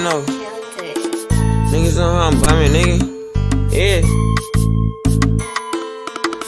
know. Niggas know how I'm bumming, nigga. Yeah.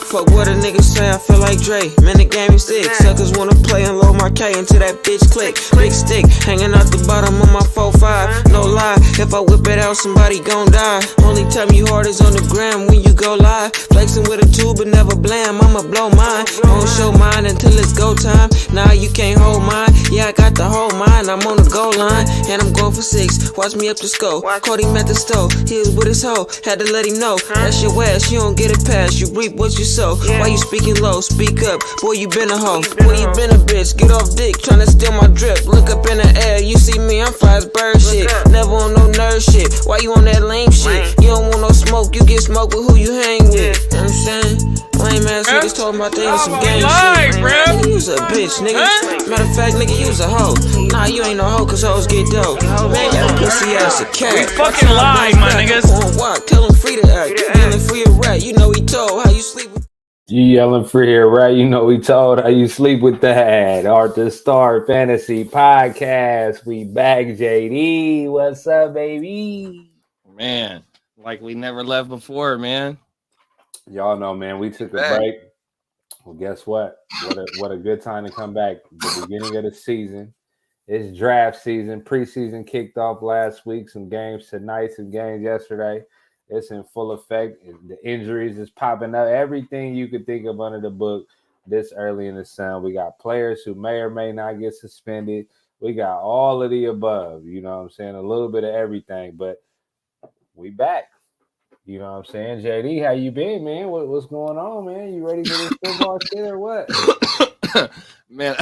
Fuck what a nigga say, I feel like Dre. Man, the game is sick. Suckers wanna play and load my K until that bitch click. Big stick, hanging out the bottom of my 4-5. No lie, if I whip it out, somebody gon' die. Only time you hard is on the gram when you go live. Flexing with a tube but never blam, I'ma blow mine. Won't show mine until it's go time. Nah, you can't hold mine. Yeah, I got the whole mine, I'm on the goal line. And I'm going for 6, watch me up the scope. Caught him at the stove, he was with his hoe. Had to let him know, that's your ass, you don't get it past. You reap what you sow. Why you speaking low? Speak up, boy, you been a hoe. Boy, you been a bitch, get off dick, tryna steal my drip. Look up in the air, you see me, I'm fly as bird shit. Never on no nerd shit, why you on that lame shit? You don't want no smoke, you get smoke with who you hang with. You know what I'm saying? Lame ass niggas talking about they in some gang shit. Nigga, you's a bitch, nigga. Matter of fact, nigga, you's a hoe. Nah, you ain't no hoe, cause hoes get dope. Man, you pussy ass a cat. We fucking live, my niggas. Walk, tell him free to act. You yelling free a rat, you know he told how you sleep with. You yelling free here, right? You know we told how you sleep with that. Heart2Start Fantasy Podcast. We back, JD. What's up, baby? Man, like we never left before, man. Y'all know, man, we took a break. Well, guess what? What a good time to come back. The beginning of the season. It's draft season. Preseason kicked off last week. Some games tonight, some games yesterday. It's in full effect. The injuries is popping up. Everything you could think of under the book this early in the season. We got players who may or may not get suspended. We got all of the above. You know what I'm saying? A little bit of everything. But we back. You know what I'm saying? JD, how you been, man? What's going on, man? You ready for this football shit or what? Man,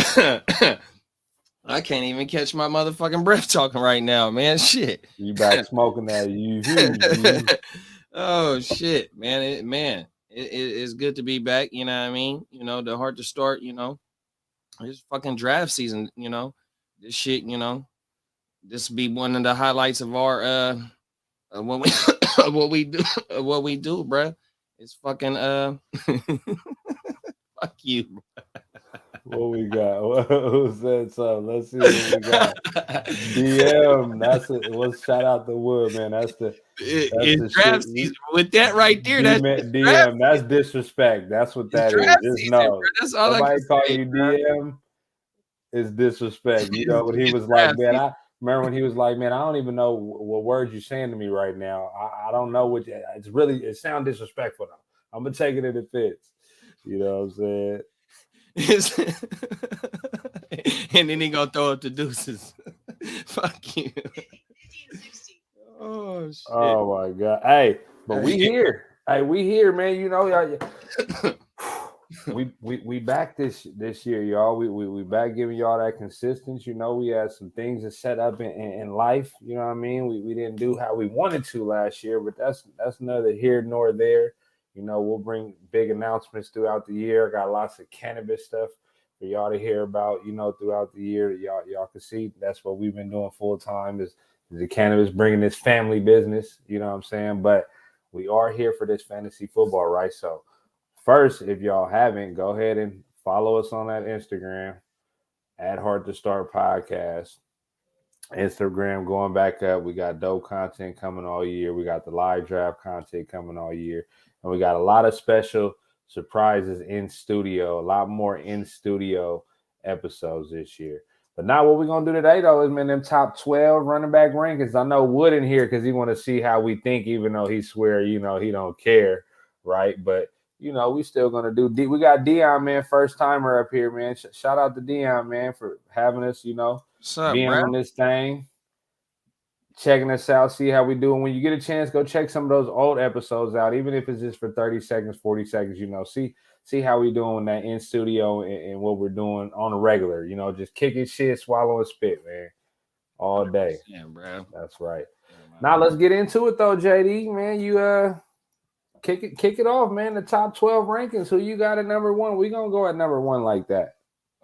I can't even catch my motherfucking breath talking right now, man. Shit. You back smoking that? Oh shit, man. It's good to be back. You know what I mean? You know, the Heart2Start. You know, it's fucking draft season. You know, this shit. You know, this will be one of the highlights of our what we do, bruh. It's fucking fuck you. What we got? Who said something? Let's see what we got. DM. Let's shout out the Wood, man. That's the draft season. With that right there, DM. That's disrespect. That's what that is. Just season, know. Bro. That's all somebody call say, you bro. DM is disrespect. You know, when he was like, man, I remember when he was like, man, I don't even know what words you're saying to me right now. I don't know what it sounds disrespectful though. I'm gonna take it if it fits. You know what I'm saying? And then he gonna throw up the deuces. Fuck you. Oh shit. Oh my god. Hey, but we here. Hey, we here, man. You know, we back this year, y'all. We back giving y'all that consistency. You know, we had some things to set up in life. You know what I mean? We didn't do how we wanted to last year, but that's neither here nor there. You know, we'll bring big announcements throughout the year. Got lots of cannabis stuff for y'all to hear about, you know, throughout the year. Y'all can see that's what we've been doing full time is the cannabis, bringing this family business, you know what I'm saying? But we are here for this fantasy football, right? So first, if y'all haven't, go ahead and follow us on that Instagram at Heart2Start Podcast. Instagram going back up. We got dope content coming all year. We got the live draft content coming all year. And we got a lot of special surprises in studio, a lot more in studio episodes this year. But now what we're going to do today, though, is, man, them top 12 running back rankings. I know Wood in here because he want to see how we think, even though he swear, you know, he don't care, right? But, you know, we still going to do – we got Dion, man, first-timer up here, man. Shout out to Dion, man, for having us, you know, being on this thing. Checking us out, see how we do. And when you get a chance, go check some of those old episodes out, even if it's just for 30 seconds, 40 seconds, you know, see how we doing that in studio and what we're doing on a regular, you know, just kicking shit, swallowing spit, man, all day. Yeah, bro. That's right. Now let's get into it though, JD, man. You kick it off, man. The top 12 rankings. Who you got at number one? We're gonna go at number one like that.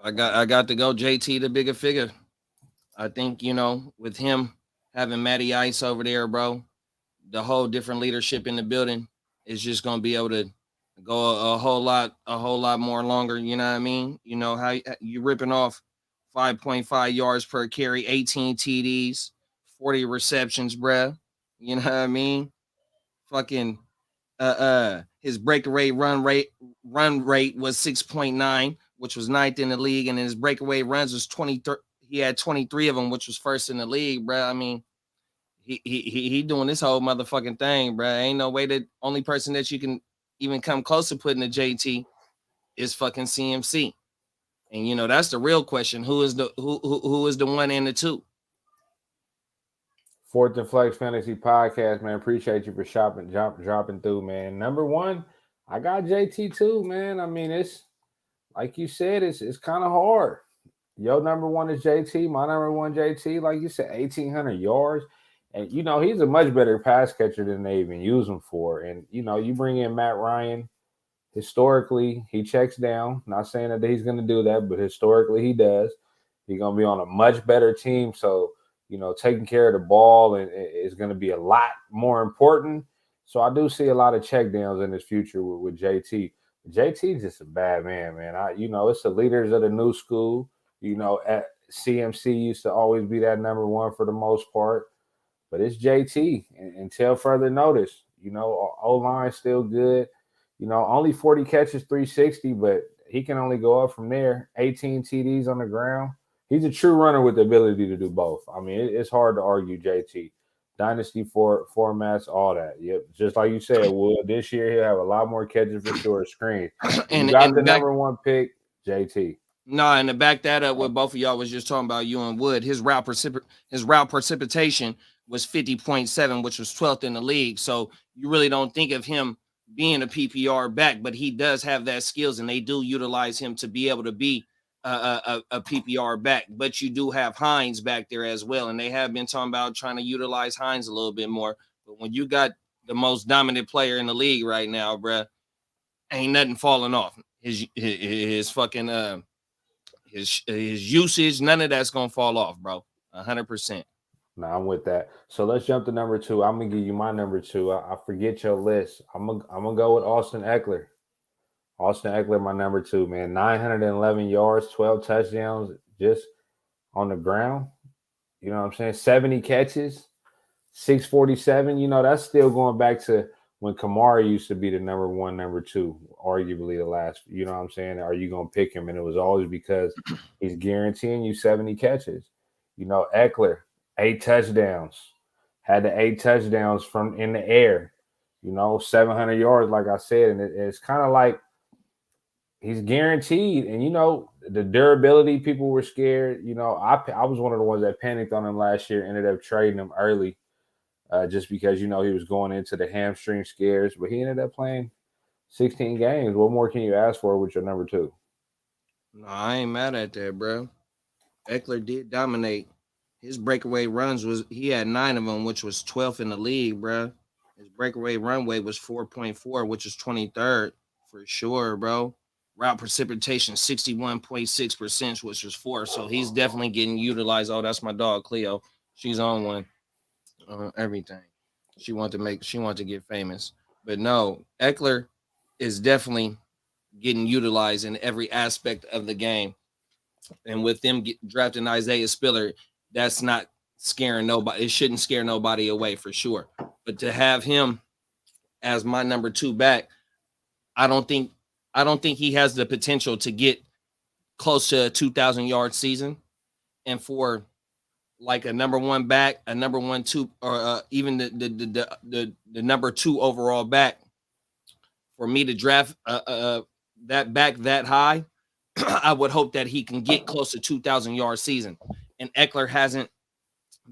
I got to go JT, the bigger figure. I think, you know, with him having Matty Ice over there, bro, the whole different leadership in the building is just gonna be able to go a whole lot more longer. You know what I mean? You know how you ripping off 5.5 yards per carry, 18 TDs, 40 receptions, bruh. You know what I mean? Fucking his breakaway run rate was 6.9, which was ninth in the league, and his breakaway runs was 23. He had 23 of them, which was first in the league, bruh. I mean, he doing this whole motherfucking thing, bruh. Ain't no way that only person that you can even come close to putting a JT is fucking CMC. And you know that's the real question: who is the one and the two? Fourth and Flex Fantasy Podcast, man. Appreciate you for dropping through, man. Number one, I got JT too, man. I mean, it's like you said, it's kind of hard. Your number one is JT. My number one JT, like you said, 1,800 yards. And, you know, he's a much better pass catcher than they even use him for. And, you know, you bring in Matt Ryan. Historically, he checks down. Not saying that he's going to do that, but historically he does. He's going to be on a much better team. So, you know, taking care of the ball is going to be a lot more important. So I do see a lot of checkdowns in his future with JT. JT's just a bad man. It's the leaders of the new school. You know, at CMC used to always be that number one for the most part, but it's JT until further notice. You know, O-line's still good. You know, only 40 catches, 360, but he can only go up from there. 18 TDs on the ground. He's a true runner with the ability to do both. I mean, it's hard to argue JT. Dynasty formats, all that. Yep. Just like you said, Wood, this year he'll have a lot more catches for sure screen. You got the number one pick, JT. No, and to back that up, what both of y'all was just talking about, you and Wood, his route precipitation was 50.7, which was 12th in the league. So you really don't think of him being a PPR back, but he does have that skills, and they do utilize him to be able to be a PPR back. But you do have Hines back there as well, and they have been talking about trying to utilize Hines a little bit more. But when you got the most dominant player in the league right now, bruh, ain't nothing falling off. His fucking his usage, none of that's gonna fall off, bro. 100%. No, I'm with that. So let's jump to number two. I'm gonna give you my number two. I forget your list. I'm gonna go with Austin Eckler. Austin Eckler, my number two, man. 911 yards, 12 touchdowns, just on the ground. You know what I'm saying? 70 catches, 647. You know, that's still going back to when Kamara used to be the number one, number two, arguably the last. You know what I'm saying? Are you gonna pick him? And it was always because he's guaranteeing you 70 catches. You know, Eckler, 8 touchdowns, had the 8 touchdowns from in the air. You know, 700 yards, like I said, and it's kind of like he's guaranteed. And, you know, the durability, people were scared. You know, I was one of the ones that panicked on him last year, ended up trading him early just because, you know, he was going into the hamstring scares. But he ended up playing 16 games. What more can you ask for with your number two? No, I ain't mad at that, bro. Eckler did dominate. His breakaway runs he had 9 of them, which was 12th in the league, bro. His breakaway runway was 4.4, which is 23rd for sure, bro. Route precipitation 61.6%, which was 4. So he's definitely getting utilized. Oh, that's my dog Cleo. She's on one. Everything. She wanted to get famous. But no, Eckler is definitely getting utilized in every aspect of the game. And with them drafting Isaiah Spiller, that's not scaring nobody. It shouldn't scare nobody away for sure. But to have him as my number two back, I don't think he has the potential to get close to a 2,000-yard season. And for like a number one back, a number 1, 2, or even the number 2 overall back, for me to draft that back that high, I would hope that he can get close to 2,000-yard season. And Eckler hasn't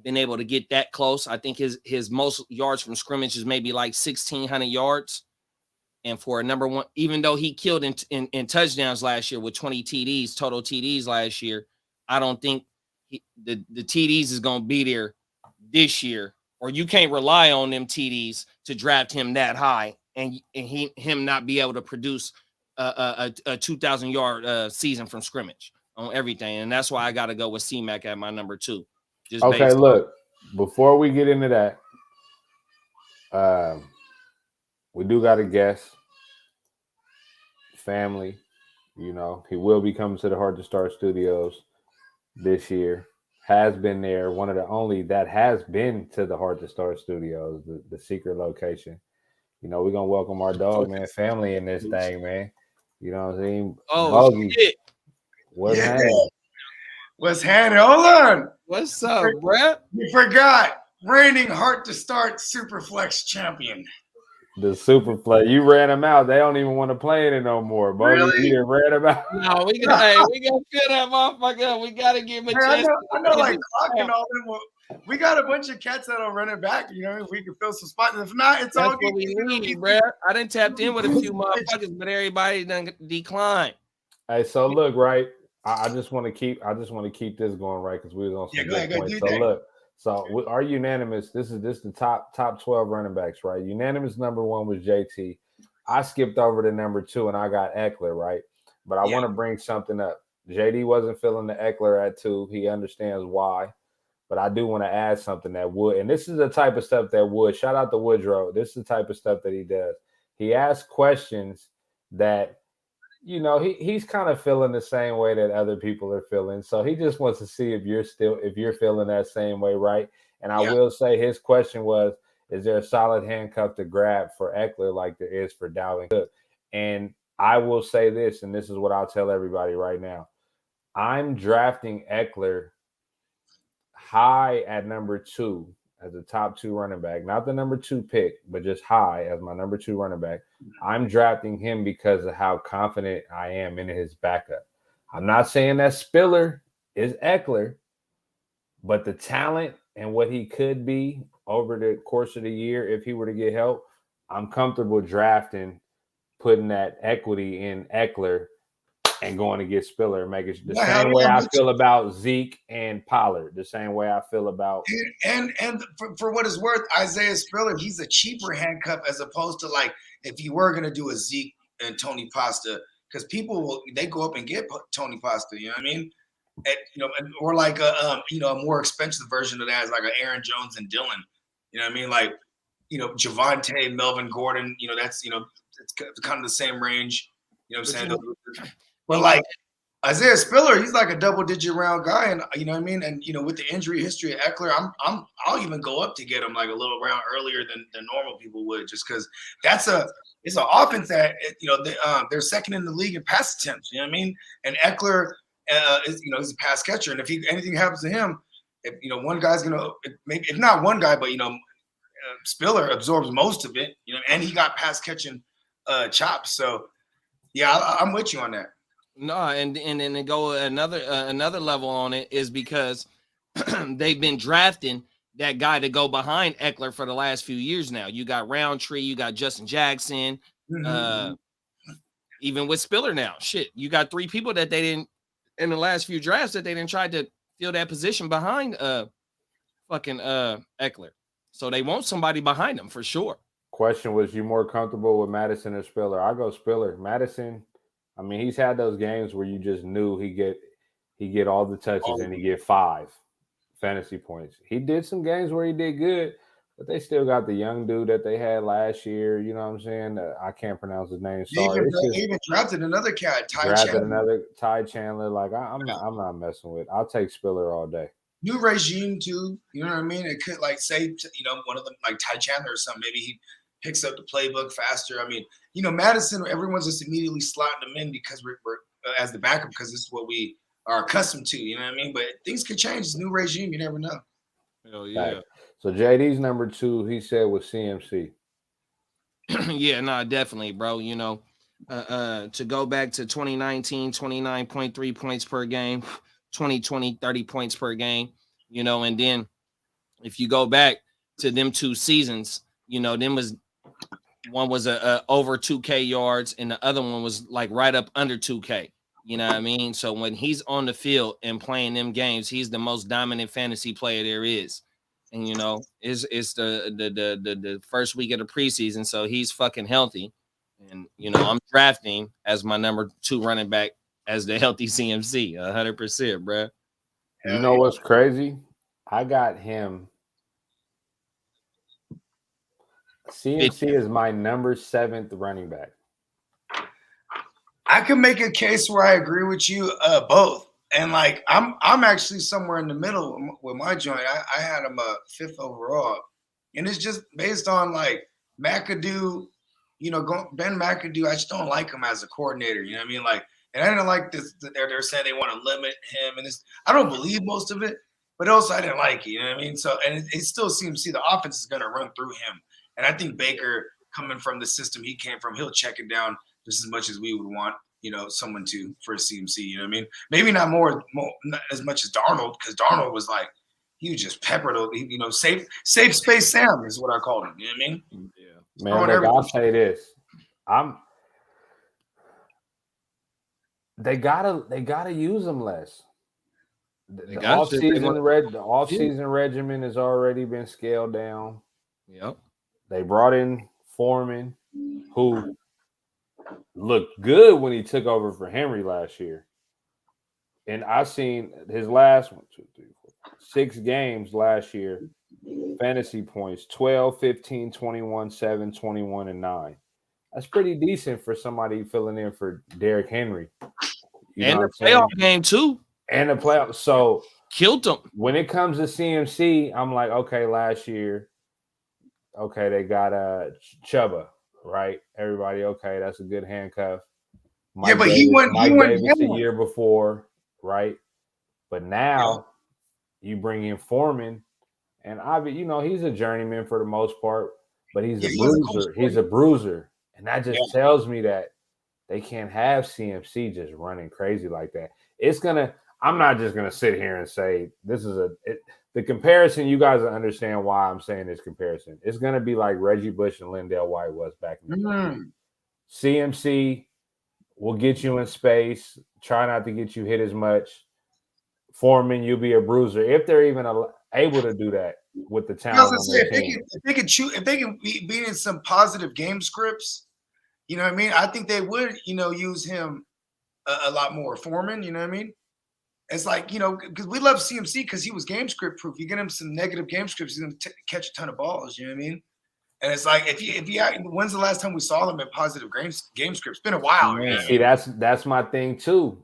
been able to get that close. I think his most yards from scrimmage is maybe like 1,600 yards. And for a number one, even though he killed in touchdowns last year with 20 TDs, total TDs last year, I don't think the TDs is going to be there this year, or you can't rely on them TDs to draft him that high and him not be able to produce a 2,000-yard season from scrimmage on everything. And that's why I got to go with C-Mac at my number 2. Just okay, look, before we get into that, we do got a guest, family. You know, he will be coming to the Heart2Start Studios this year. has been there, one of the only that has been to the Heart2Start Studios, the secret location. You know, we're gonna welcome our dog, man, family in this thing, man. You know what I'm saying? Oh Bogey, shit! what's Yeah. happening? What's happening? Hold on. What's up, bruh? You forgot. Reigning Heart2Start Superflex champion. The super play. You ran them out. They don't even want to play in it no more. Bogey, Really? you done ran them out. No, we got hey, we gotta fill that motherfucker up. We gotta give him a Hey, chance. I know, like Clock and all them. We got a bunch of cats that'll run it back. You know, if we can fill some spots. If not, it's That's all what good. we need, bruh. I done tapped in with a few motherfuckers, but everybody done declined. Hey, so look, right. I just want to keep this going, right? Because we was on some good points. So look, so our unanimous. This is the top 12 running backs, right? Unanimous number 1 was JT. I skipped over to number 2 and I got Eckler, right? But I want to bring something up. JD wasn't feeling the Eckler at 2. He understands why. But I do want to add something that Wood, and this is the type of stuff that Wood, shout out to Woodrow. This is the type of stuff that he does. He asks questions that, you know, he's kind of feeling the same way that other people are feeling. So he just wants to see if you're feeling that same way, right? And I will say his question was, is there a solid handcuff to grab for Eckler like there is for Dalvin Cook? And I will say this, and this is what I'll tell everybody right now. I'm drafting Eckler high at number 2 as a top 2 running back, not the number 2 pick, but just high as my number 2 running back. I'm drafting him because of how confident I am in his backup. I'm not saying that Spiller is Eckler, but the talent and what he could be over the course of the year, if he were to get help, I'm comfortable putting that equity in Eckler and going to get Spiller, make it the same way I feel about Zeke and Pollard, the same way I feel about and for what it's worth, Isaiah Spiller, he's a cheaper handcuff as opposed to like if you were gonna do a Zeke and Tony Pasta, because people they go up and get Tony Pasta, you know what I mean? Or like a more expensive version of that is like an Aaron Jones and Dylan, you know what I mean? Like, Javonte, Melvin Gordon, that's it's kind of the same range, you know what I'm saying? But like Isaiah Spiller, he's like a double-digit round guy, and you know what I mean. And with the injury history of Eckler, I'll even go up to get him like a little round earlier than normal people would, just because it's an offense that they're second in the league in pass attempts. You know what I mean? And Eckler is he's a pass catcher, and if anything happens to him, if one guy's gonna maybe if not one guy, but Spiller absorbs most of it. And he got pass catching chops. So yeah, I'm with you on that. No, and then to go another level on it is because they've been drafting that guy to go behind Eckler for the last few years now. You got Roundtree, you got Justin Jackson, even with Spiller now. Shit, you got 3 people that they didn't in the last few drafts that they didn't try to fill that position behind fucking Eckler. So they want somebody behind them for sure. Question was, you more comfortable with Madison or Spiller? I go Spiller. Madison, I mean, he's had those games where you just knew he get all the touches and he get 5 fantasy points. He did some games where he did good, but they still got the young dude that they had last year. You know what I'm saying? I can't pronounce his name. Sorry. They even drafted another cat, Ty Chandler. Like I'm not messing with. I'll take Spiller all day. New regime too. You know what I mean? It could say one of them like Ty Chandler or something. Maybe he picks up the playbook faster. I mean, Madison, everyone's just immediately slotting him in because we're as the backup because this is what we are accustomed to. You know what I mean? But things could change. It's new regime. You never know. Hell yeah. Right. So JD's number 2, he said, was CMC. Yeah, no, definitely, bro. To go back to 2019, 29.3 points per game, 2020, 30 points per game, and then if you go back to them 2 seasons, one was a over 2K yards and the other one was like right up under 2K. You know what I mean? So when he's on the field and playing them games, he's the most dominant fantasy player there is. And it's the first week of the preseason, so he's fucking healthy. And I'm drafting as my number 2 running back as the healthy CMC, 100%, bro. You know what's crazy? I got him. CMC is my number 7th running back. I can make a case where I agree with you both. And like I'm actually somewhere in the middle with my joint. I had him a 5th overall, and it's just based on like McAdoo, Ben McAdoo. I just don't like him as a coordinator. You know what I mean? Like, and I didn't like this. They're saying they want to limit him, and this I don't believe most of it, but also I didn't like it. You know what I mean? So and it still seems the offense is going to run through him, and I think Baker coming from the system he came from, he'll check it down just as much as we would want. Someone to for a CMC. You know what I mean? Maybe not not as much as Darnold, because Darnold was like he was just peppered. Safe space Sam is what I called him. You know what I mean? Yeah. Man, look, I'll say this: they gotta use them less. The off-season regimen has already been scaled down. Yep. They brought in Foreman, who looked good when he took over for Henry last year. And I've seen his last 6 games last year, fantasy points, 12, 15, 21, 7, 21, and 9. That's pretty decent for somebody filling in for Derrick Henry. And the playoff game, too. And the playoff. So, killed them. When it comes to CMC, I'm like, okay, last year, okay, they got Chuba. Right, everybody. Okay, that's a good handcuff. Mike Davis, he went a year before, right? But now you bring in Foreman, and he's a journeyman for the most part, but he's a bruiser. He's a bruiser, and that just tells me that they can't have CMC just running crazy like that. I'm not just gonna sit here and say this is the comparison. You guys will understand why I'm saying this comparison. It's gonna be like Reggie Bush and Lindell White was back in the day. CMC will get you in space, try not to get you hit as much. Foreman, you'll be a bruiser if they're even able to do that with the talent. If they can be in some positive game scripts, you know what I mean. I think they would, use him a lot more. Foreman, you know what I mean. It's like, because we love CMC because he was game script proof. You get him some negative game scripts, he's going to catch a ton of balls. You know what I mean? And it's like, when's the last time we saw him in positive game scripts? It's been a while. Man. See, that's my thing too.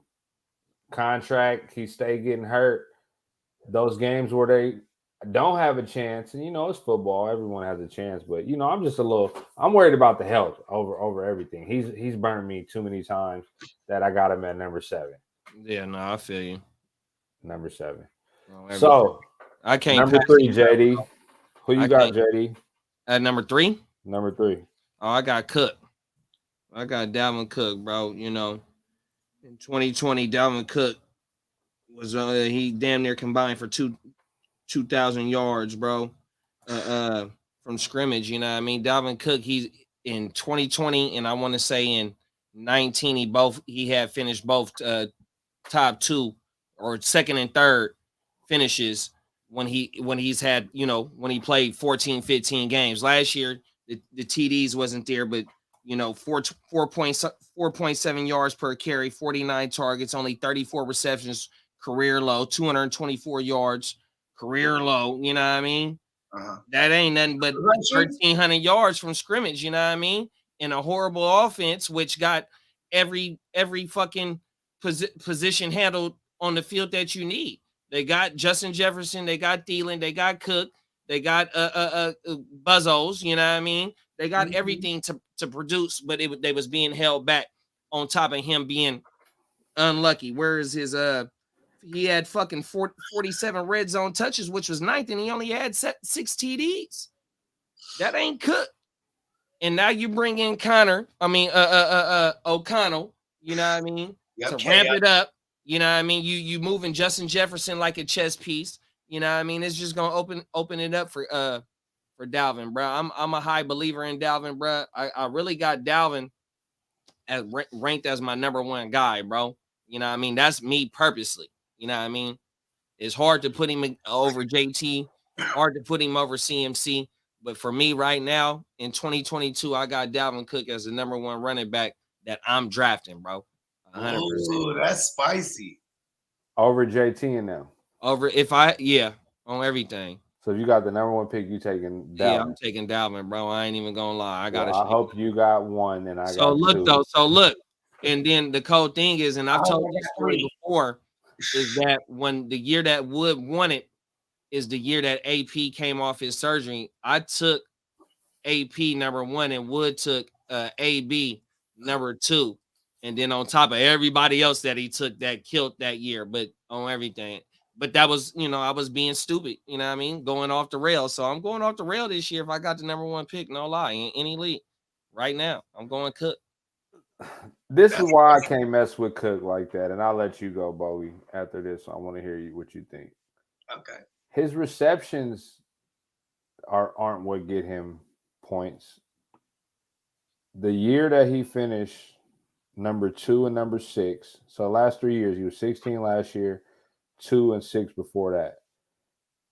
Contract, he stayed getting hurt. Those games where they don't have a chance, and it's football. Everyone has a chance, but I'm worried about the health over everything. He's burned me too many times that I got him at number 7. Yeah, no, I feel you. Number 7. Oh, so I can't. Number 3, JD. Who you got, JD? At number 3. Number 3. Oh, I got Cook. I got Dalvin Cook, bro. In 2020, Dalvin Cook was he damn near combined for 2,000 yards, bro. From scrimmage, you know what I mean? Dalvin Cook, he's in 2020, and I want to say in 19, he had finished both top 2 or second and third finishes when he's had, when he played 14, 15 games. Last year, the TDs wasn't there, but 4.7 yards per carry, 49 targets, only 34 receptions, career low, 224 yards, career low. You know what I mean? That ain't nothing but 1,300 yards from scrimmage. You know what I mean? In a horrible offense, which got every fucking position handled on the field that you need. They got Justin Jefferson, they got Thielen, they got Cook, they got Buzzos. You know what I mean? They got everything to produce, but they was being held back on top of him being unlucky. Whereas his he had fucking 47 red zone touches, which was 9th, and he only had 6 TDs. That ain't Cook. And now you bring in O'Connell, you know what I mean, to ramp it up. You know what I mean? You moving Justin Jefferson like a chess piece. You know what I mean? It's just gonna open it up for Dalvin, bro. I'm a high believer in Dalvin, bro. I really got Dalvin as ranked as my number 1 guy, bro. You know what I mean? That's me purposely. You know what I mean? It's hard to put him over JT, hard to put him over CMC. But for me right now, in 2022, I got Dalvin Cook as the number 1 running back that I'm drafting, bro. 100%. Ooh, that's spicy. Over JT and them. On everything. So if you got the number 1 pick, you taking Dalvin. Yeah, I'm taking Dalvin, bro. I ain't even gonna lie. I hope you got 1 and I got 2. So look, and then the cold thing is, and I've told this story before, is that when the year that Wood won it is the year that AP came off his surgery. I took AP number 1 and Wood took AB number 2. And then on top of everybody else that he took that killed that year, but on everything. But that was, I was being stupid, you know what I mean? Going off the rail. So I'm going off the rail this year if I got the number 1 pick, no lie, in any league. Right now, I'm going Cook. This is why I can't mess with Cook like that. And I'll let you go, Bowie, after this. I want to hear what you think. Okay. His receptions aren't what get him points. The year that he finished number 2 and number 6, so last 3 years, he was 16 last year, 2 and 6 before that.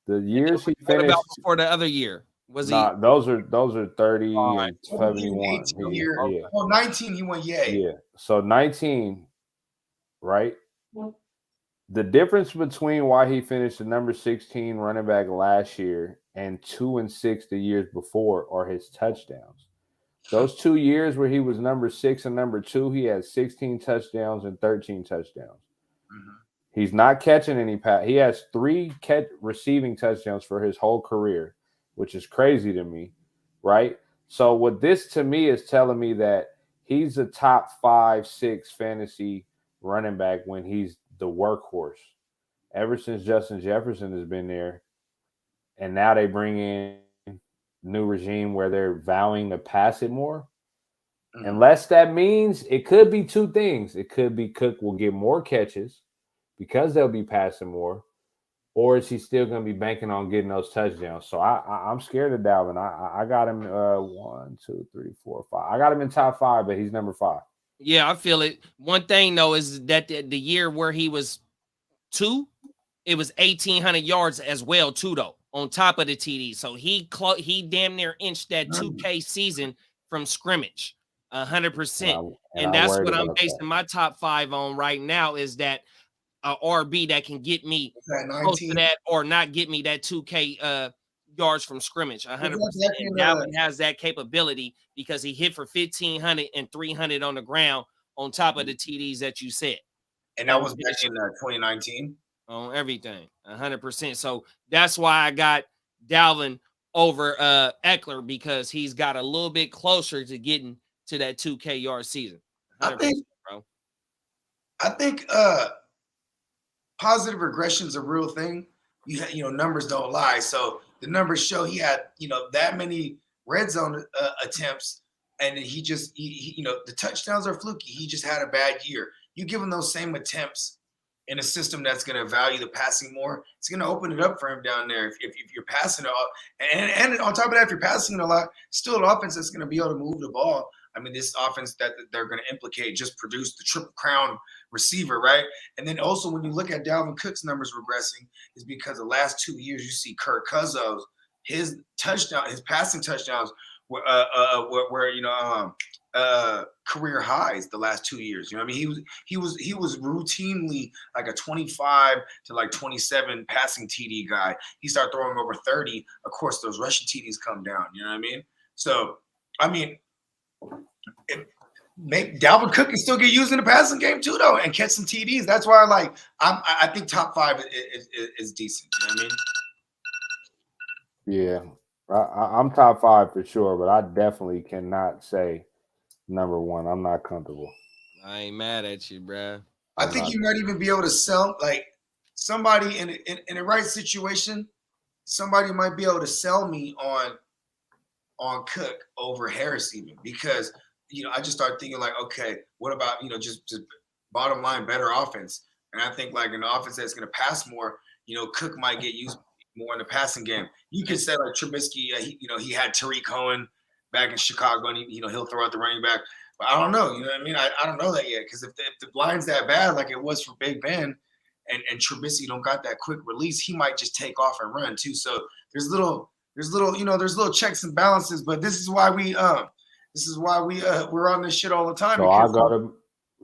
The years he finished. What about before the other year? Was he? Those are 30 and 71. Yeah. Oh, 19 he went yay. Yeah. So 19, right? The difference between why he finished the number 16 running back last year and 2 and 6 the years before are his touchdowns. Those 2 years where he was number 6 and number 2, he had 16 touchdowns and 13 touchdowns. Mm-hmm. He's not catching any pass. He has 3 receiving touchdowns for his whole career, which is crazy to me, right? So what this to me is telling me that he's a top 5, 6 fantasy running back when he's the workhorse. Ever since Justin Jefferson has been there, and now they bring in new regime where they're vowing to pass it more. Mm-hmm. Unless that means it could be 2 things. It could be Cook will get more catches because they'll be passing more, or is he still going to be banking on getting those touchdowns? So I'm scared of Dalvin. I got him 1, 2, 3, 4, 5. I got him in top 5, but he's number 5. Yeah, I feel it. One thing though is that the year where he was 2, it was 1,800 yards as well too though, on top of the TD. So he damn near inched that 2K season from scrimmage 100%. And that's what I'm basing my top 5 on right now, is that RB that can get me close to that or not get me that 2K yards from scrimmage 100%. And Dalvin has that capability because he hit for 1,500 and 300 on the ground on top of the TDs that you said. And that was back in 2019? On everything, 100%. So that's why I got Dalvin over Eckler, because he's got a little bit closer to getting to that 2K yard season. I think positive regression is a real thing. Numbers don't lie. So the numbers show he had, that many red zone attempts, and he just, the touchdowns are fluky. He just had a bad year. You give him those same attempts in a system that's going to value the passing more, it's going to open it up for him down there. If you're passing it all, and on top of that, if you're passing it a lot, still an offense that's going to be able to move the ball. I mean, this offense that they're going to implicate just produced the triple crown receiver, right? And then also when you look at Dalvin Cook's numbers regressing, is because the last 2 years you see Kirk Cousins, his passing touchdowns were career highs the last 2 years. I mean, he was routinely like a 25 to like 27 passing TD guy. He started throwing over 30. Of course, those rushing TDs come down. You know what I mean? So, I mean, Dalvin Cook can still get used in the passing game too, though, and catch some TDs. That's why I think top 5 is decent. You know what I mean? Yeah, I'm top 5 for sure, but I definitely cannot say number 1. I'm not comfortable. I ain't mad at you, bro. I think you might even be able to sell, like, somebody in the right situation. Somebody might be able to sell me on Cook over Harris, even, because I just started thinking like, okay, what about just bottom line better offense? And I think like an offense that's going to pass more, Cook might get used more in the passing game. You could say like Trubisky, he had Tariq Cohen back in Chicago, and he'll throw out the running back. But I don't know, you know what I mean? I don't know that yet, because if the blind's that bad, like it was for Big Ben, and Trubisky don't got that quick release, he might just take off and run too. So there's little checks and balances. But this is why we're on this shit all the time. So I got to.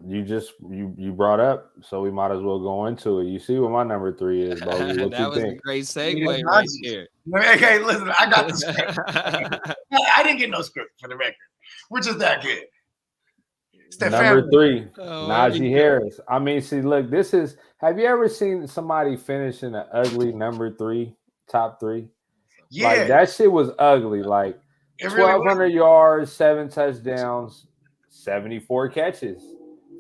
You brought up, so we might as well go into it. You see what my number 3 is, Bo. What that was think? A great segue right here. Okay, listen, I got the script. I didn't get no script for the record. We're just that good. It's that Number family. 3, Oh, Najee Harris. I mean, see, look, this is. Have you ever seen somebody finish in an ugly number 3, top 3? Like Yeah, that shit was ugly. Like it really was. 1,200 yards, 7 touchdowns, 74 catches,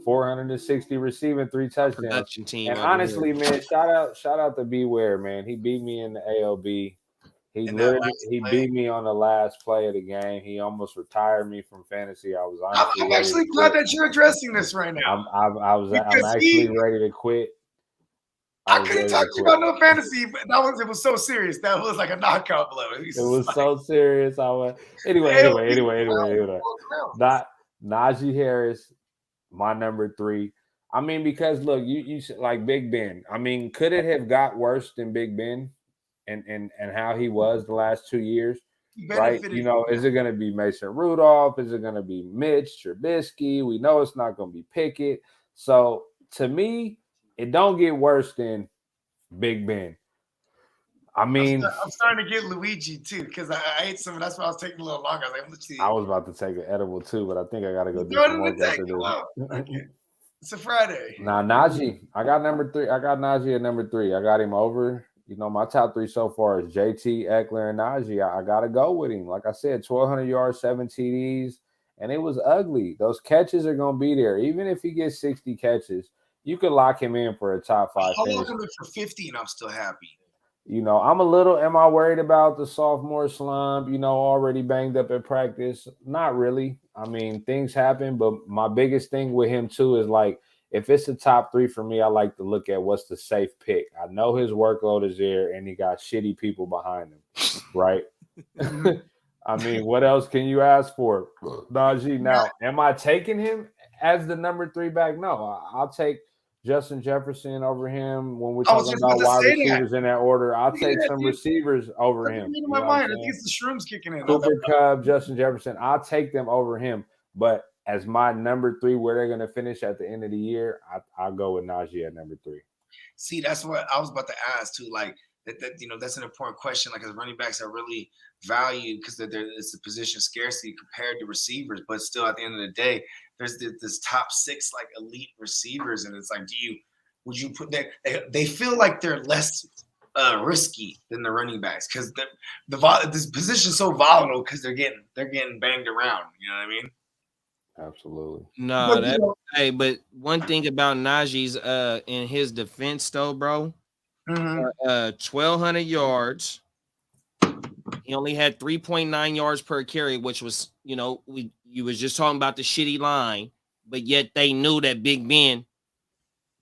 460 receiving, 3 touchdowns. production team And over here. honestly, man, shout out to Beware, man. He beat me in the AOB. He In that literally last he play. beat me on the last play of the game. He almost retired me from fantasy. I was honestly I'm ready actually to glad quit. that you're addressing this right now. I'm Because actually ready to quit. I was couldn't ready talk to to you quit. about no fantasy, but it was so serious. That was like a knockout blow. It was so serious. I went anyway. Not Najee Harris, my number 3. I mean, because look, you like Big Ben. I mean, could it have got worse than Big Ben and how he was the last 2 years? Right? You know, is it going to be Mason Rudolph? Is it going to be Mitch Trubisky? We know it's not going to be Pickett. So to me, it don't get worse than Big Ben. I mean, I'm starting to get Luigi too because I ate some. That's why I was taking a little longer. I was like, let's see. I was about to take an edible too, but I think I got to go do Throw it some in work the tank. after Come on. this. Okay. It's a Friday. Now Najee, I got number 3. I got Najee at number 3. I got him over. You know, my top 3 so far is JT, Eckler, and Najee. I got to go with him. Like I said, 1,200 yards, 7 TDs, and it was ugly. Those catches are going to be there. Even if he gets 60 catches, you could lock him in for a top 5 I'll finish. look him for 50, and I'm still happy. You know, am I worried about the sophomore slump, you know, already banged up at practice? Not really. I mean, things happen, but my biggest thing with him too is like, if it's a top 3 for me, I like to look at what's the safe pick. I know his workload is there and he got shitty people behind him, right? I mean, what else can you ask for? Najee, now, am I taking him as the number 3 back? No, I'll take Justin Jefferson over him when we're talking about wide receivers in that order. I'll take some receivers over him. In my mind, I think it's the shrooms kicking in. Cooper Kupp, Justin Jefferson. I'll take them over him. But as my number 3, where they're going to finish at the end of the year, I'll go with Najee at number 3. See, that's what I was about to ask too. Like that you know, that's an important question. Like, as running backs are really valued because it's a position scarcity compared to receivers. But still, at the end of the day, there's this top 6 like elite receivers, and it's like, would you put that? They feel like they're less risky than the running backs because this position is so volatile because they're getting banged around. You know what I mean? Absolutely. No, hey, but one thing about Najee's in his defense though, bro, 1,200 yards. He only had 3.9 yards per carry, which was, you know, you was just talking about the shitty line, but yet they knew that Big Ben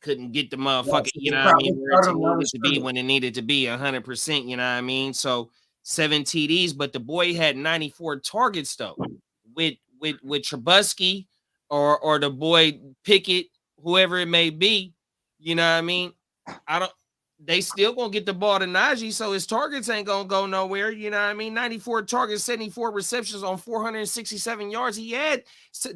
couldn't get the motherfucker, you know what I mean, where it needed to be when it needed to be 100%, you know what I mean? So 7 TDs, but the boy had 94 targets though. With Trubisky or the boy Pickett, whoever it may be, you know what I mean? They still gonna get the ball to Najee, so his targets ain't gonna go nowhere. You know what I mean? 94 targets, 74 receptions on 467 yards. He had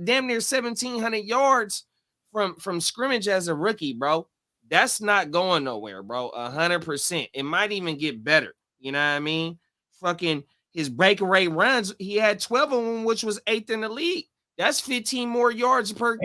damn near 1,700 yards from scrimmage as a rookie, bro. That's not going nowhere, bro. 100%. It might even get better. You know what I mean? Fucking his breakaway runs, he had 12 of them, which was 8th in the league. That's 15 more yards per,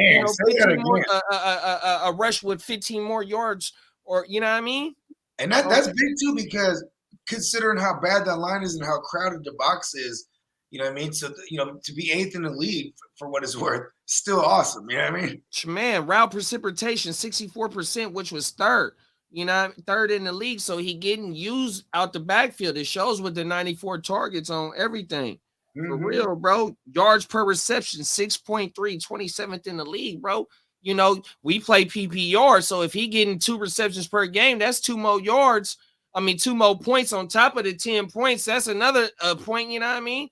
a rush with 15 more yards, or you know what I mean? And that's big too, because considering how bad that line is and how crowded the box is, you know what I mean? So, you know, to be 8th in the league for what it's worth, still awesome. You know what I mean? Man, route precipitation, 64%, which was 3rd. You know, 3rd in the league. So he getting used out the backfield. It shows with the 94 targets on everything. For real, bro. Yards per reception, 6.3, 27th in the league, bro. You know, we play PPR. So if he getting 2 receptions per game, that's 2 more yards. I mean, 2 more points on top of the 10 points. That's another point, you know what I mean?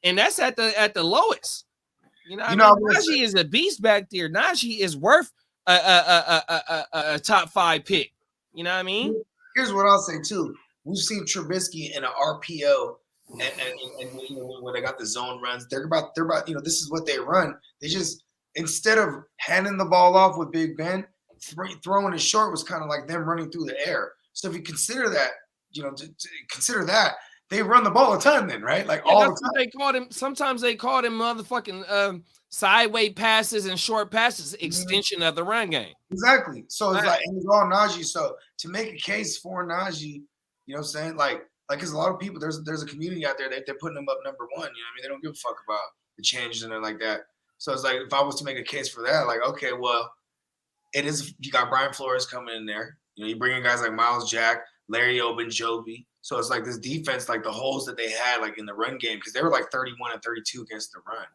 And that's at the lowest. You know, Najee is a beast back there. Najee is worth a top 5 pick. You know what I mean? Here's what I'll say too. We've seen Trubisky in an RPO, and you know, when they got the zone runs, they're about you know, this is what they run. They just, instead of handing the ball off with Big Ben, throwing it short was kind of like them running through the air. So if you consider that, you know, consider that, they run the ball a ton then, right? Like Yeah, all that's the time. what they called him. Sometimes they called him motherfucking sideway passes and short passes, extension of the run game. Exactly. So it's Right. like, and it's all Najee. So to make a case for Najee, you know what I'm saying? Like, because a lot of people, there's a community out there that they're putting him up number one. You know what I mean? They don't give a fuck about the changes and like that. So it's like, if I was to make a case for that, like, okay, well, it is, you got Brian Flores coming in there. You know, you bring in guys like Miles Jack, Larry Ogunjobi. So it's like this defense, like the holes that they had, like in the run game, because they were like 31 and 32 against the run.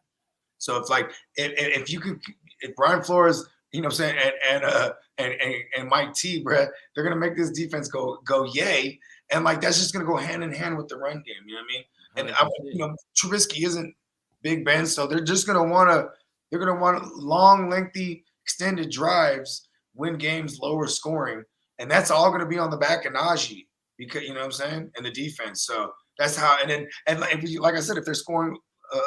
So it's like, if you could, if Brian Flores, you know what I'm saying, and Mike T, bro, they're gonna make this defense go yay, and like that's just gonna go hand in hand with the run game. You know what I mean? And you know, Trubisky isn't Big Ben, so they're just gonna want long, lengthy, extended drives, win games, lower scoring, and that's all gonna be on the back of Najee, because you know what I'm saying, and the defense. So that's how. And like I said, if they're scoring,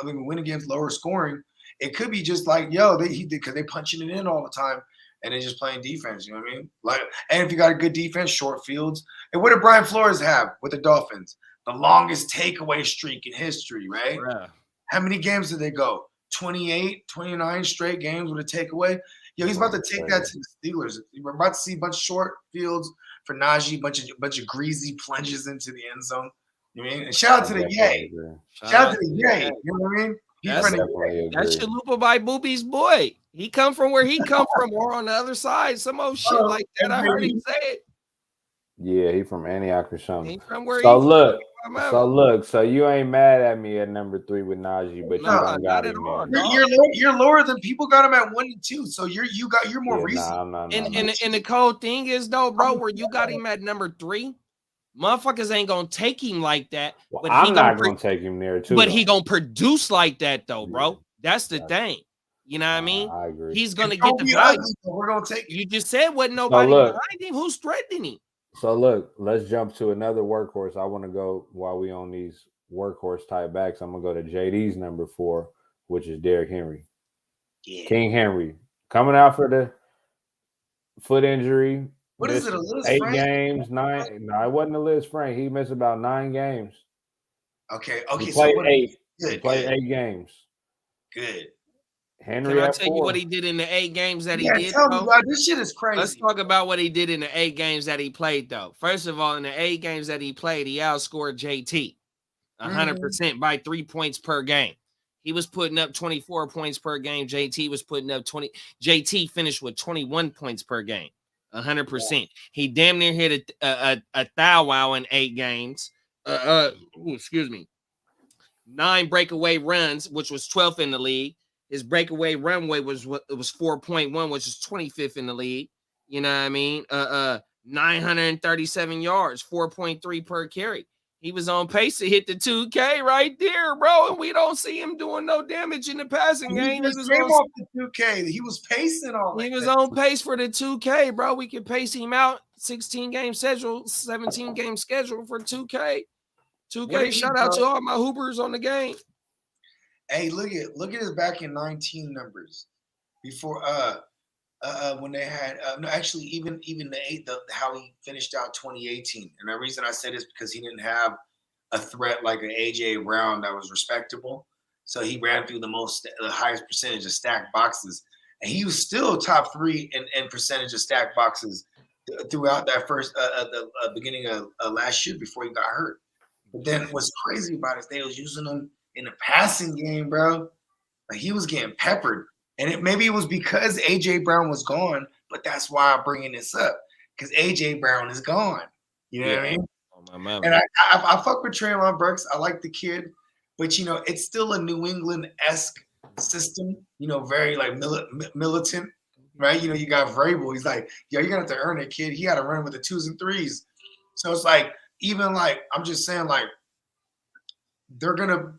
winning games lower scoring, it could be just like, yo, because they punching it in all the time and they're just playing defense. You know what I mean? Like, and if you got a good defense, short fields. And what did Brian Flores have with the Dolphins? The longest takeaway streak in history, right? Yeah. How many games did they go? 28, 29 straight games with a takeaway. Yo, he's about to take that to the Steelers. We're about to see a bunch of short fields for Najee, bunch of greasy plunges into the end zone. You know what I mean? And shout out to the Yay. Shout out to the Yay. You know what I mean? That's Chalupa by Boopie's boy. He come from where he come from, or on the other side, some old shit like that. I heard him say it. Yeah, he from Antioch or something. He from where so you ain't mad at me at number 3 with Najee, but you don't got him. You're lower than people got him at 1 and 2. So you're more recent. And the cold thing is though, bro, where you got him at number 3. Motherfuckers ain't gonna take him like that. But I'm not gonna take him there too. But he gonna produce like that though, bro. That's the thing. You know what I mean? I agree. He's gonna get the value. We're gonna take. You just said wasn't nobody behind him. Who's threatening him? So look, let's jump to another workhorse. I want to go while we on these workhorse type backs. I'm gonna go to JD's number 4, which is Derrick Henry. Yeah. King Henry coming out for the foot injury. What is it? A Liz 8 Frank? games, 9. No, it wasn't a Liz Frank. He missed about 9 games. Okay. He played 8. He played 8 games. Good. Henry, can I tell you what he did in the 8 games that he did? Tell me, this shit is crazy. Let's talk about what he did in the 8 games that he played, though. First of all, in the 8 games that he played, he outscored JT 100% by 3 points per game. He was putting up 24 points per game. JT was putting up 20. JT finished with 21 points per game. 100%. He damn near hit a thou wow in 8 games. Excuse me. 9 breakaway runs, which was 12th in the league. His breakaway runway was 4.1, which is 25th in the league. You know what I mean? 937 yards, 4.3 per carry. He was on pace to hit the 2K right there, bro. And we don't see him doing no damage in the passing game. He was off the 2K. He was pacing all. He was on pace for the 2K, bro. We could pace him out. 16 game schedule, 17 game schedule for 2K. 2K. Shout out to all my hoopers on the game. Hey, look at his back in 19 numbers before when they had no, actually even how he finished out 2018. And the reason I said is because he didn't have a threat like an AJ Brown that was respectable. So he ran through the highest percentage of stacked boxes, and he was still top 3 in percentage of stacked boxes throughout that first the beginning of last year before he got hurt. But then what's crazy about it is they was using him in the passing game, bro. Like he was getting peppered. And maybe it was because AJ Brown was gone, but that's why I'm bringing this up, because AJ Brown is gone. You know what I mean? Oh, and I fuck with Treylon Burks. I like the kid, but it's still a New England-esque system. Very like militant, right? You got Vrabel. He's like, yo, you're gonna have to earn it, kid. He got to run with the 2s and 3s. So it's like, even like I'm just saying, like they're gonna.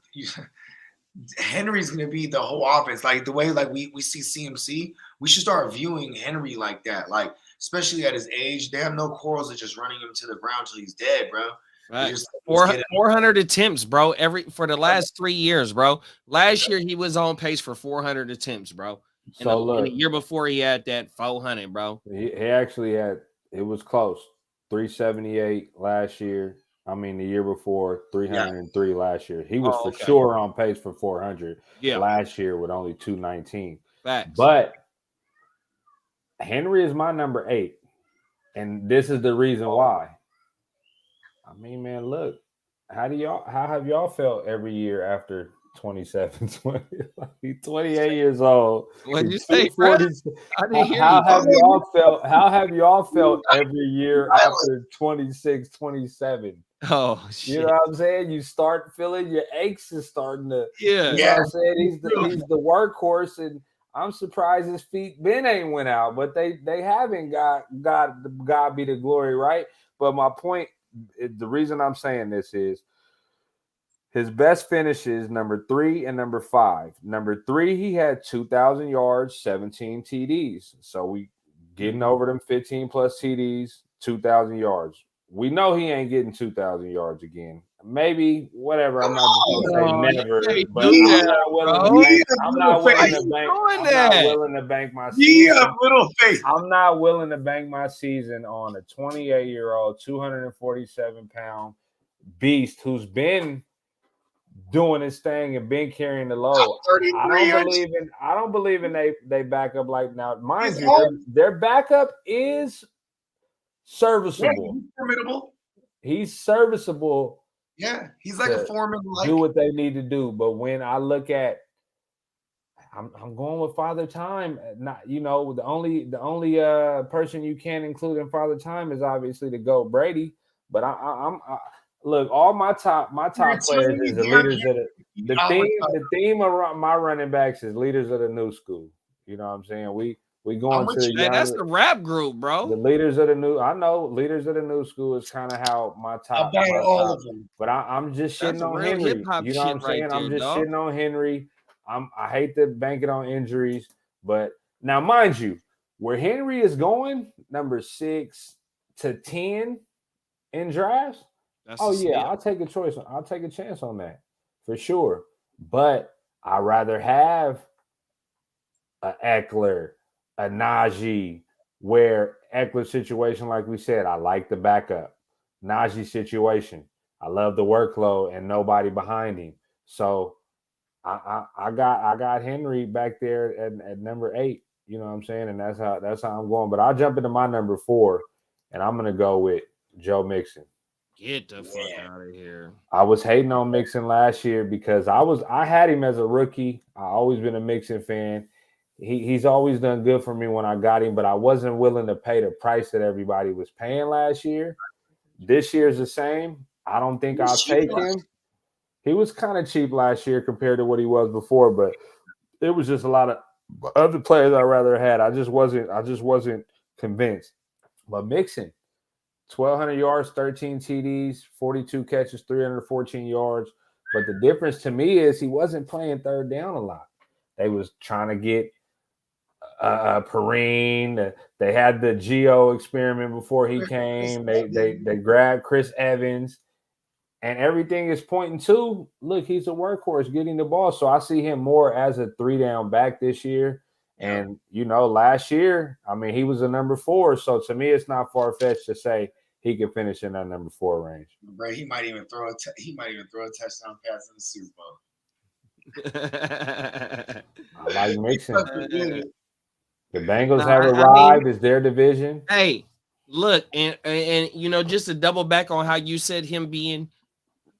Henry's going to be the whole offense. Like the way like we see CMC, we should start viewing Henry like that. Like, especially at his age, they have no quarrels of just running him to the ground till he's dead, bro. Right. 400 attempts, bro, for the last 3 years, bro. Last year he was on pace for 400 attempts, bro. And the year before he had that 400, bro. He actually had, it was close. 378 last year. I mean, the year before, 303 last year. He was Oh, for okay. sure on pace for 400 Yeah. last year with only 219. Facts. But Henry is my number 8. And this is the reason why. I mean, man, look, how have y'all felt every year after 27, 20, he's 28 years old. What'd you He's say, Brad? 240. I didn't hear How you. have y'all felt? How have y'all felt every year after 26, 27? Oh You shit. know what I'm saying? You start feeling your aches is starting to. Yeah. You know what I'm saying? He's the workhorse, and I'm surprised his feet Ben ain't went out, but they haven't got God be the glory, right? But my point, the reason I'm saying this is his best finishes number 3 and number 5. Number 3, he had 2,000 yards, 17 TDs. So we getting over them 15 plus TDs, 2,000 yards. We know he ain't getting 2,000 yards again. Maybe whatever. I'm not just gonna say never, but I'm not willing to bank my season. Little face. I'm not willing to bank my season on a 28-year-old, 247-pound beast who's been doing his thing and been carrying the load. I don't believe in they backup like now. Mind you, their backup is serviceable. Yeah, he's formidable. He's serviceable. Yeah, he's like a foreman. Do what they need to do. But when I look at, I'm going with Father Time. Not the only person you can include in Father Time is obviously the GOAT Brady. But I'm look, all my top players is the leaders of the theme of my running backs is leaders of the new school. You know what I'm saying? We going to the young, that's the rap group, bro. The leaders of the new, I know leaders of the new school is kind of how my top. All of them. But I'm just shitting on Henry. You know what I'm saying? I'm just shitting on Henry. I hate to bank it on injuries, but now mind you, where Henry is going, number 6 to 10 in drafts. I'll take a choice. I'll take a chance on that for sure. But I'd rather have a Eckler, a Najee, where Eckler's situation, like we said, I like the backup. Najee situation, I love the workload and nobody behind him. So I got Henry back there at number 8. You know what I'm saying? And that's how I'm going. But I'll jump into my number 4, and I'm gonna go with Joe Mixon. Get the fuck out of here. I was hating on Mixon last year because I had him as a rookie. I always been a Mixon fan. He's always done good for me when I got him, but I wasn't willing to pay the price that everybody was paying last year. This year's the same. I don't think I'll take him. He was kind of cheap last year compared to what he was before, but it was just a lot of other players I'd rather had. I just wasn't convinced. But Mixon, 1,200 yards, 13 TDs, 42 catches, 314 yards. But the difference to me is he wasn't playing third down a lot. They was trying to get Perrine. They had the Geo experiment before he came. They grabbed Chris Evans. And everything is pointing to, look, he's a workhorse getting the ball. So I see him more as a 3-down back this year. And, last year, I mean, he was a number 4. So to me, it's not far-fetched to say he can finish in that number 4 range. Bro, he might even throw a touchdown pass in the Super Bowl. I like Mixon. The Bengals have arrived. It's their division. Hey, look, and just to double back on how you said him being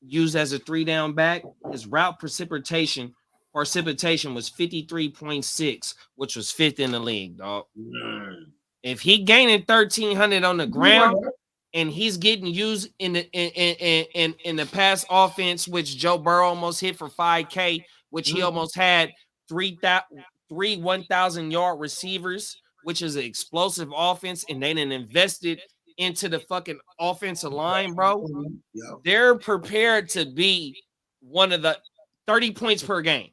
used as a 3-down back, his route precipitation was 53.6, which was 5th in the league, dog. If he gaining 1,300 on the ground and he's getting used in the pass offense, which Joe Burrow almost hit for 5K, which he almost had 3 1,000-yard receivers, which is an explosive offense, and they done invested into the fucking offensive line, bro. They're prepared to be one of the 30 points per game.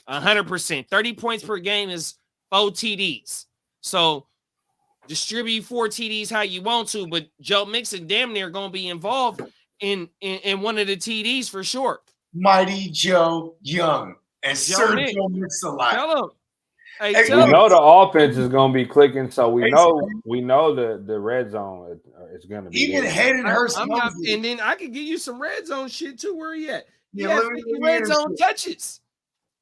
100%. 30 points per game is 4 TDs. So distribute 4 TDs how you want to, but Joe Mixon damn near going to be involved in one of the TDs for sure. Mighty Joe Young and Sir Joe Mix-a-Lot. Tell him. Hey, Hey, We tell him. know the offense is gonna be clicking, so we Hey, know the red zone is gonna be even lit. Hayden Hurst I'm knows not, it. and then I could give you some red zone shit too. Where he at? He Yeah, had let me 50 hear red this zone shit. touches.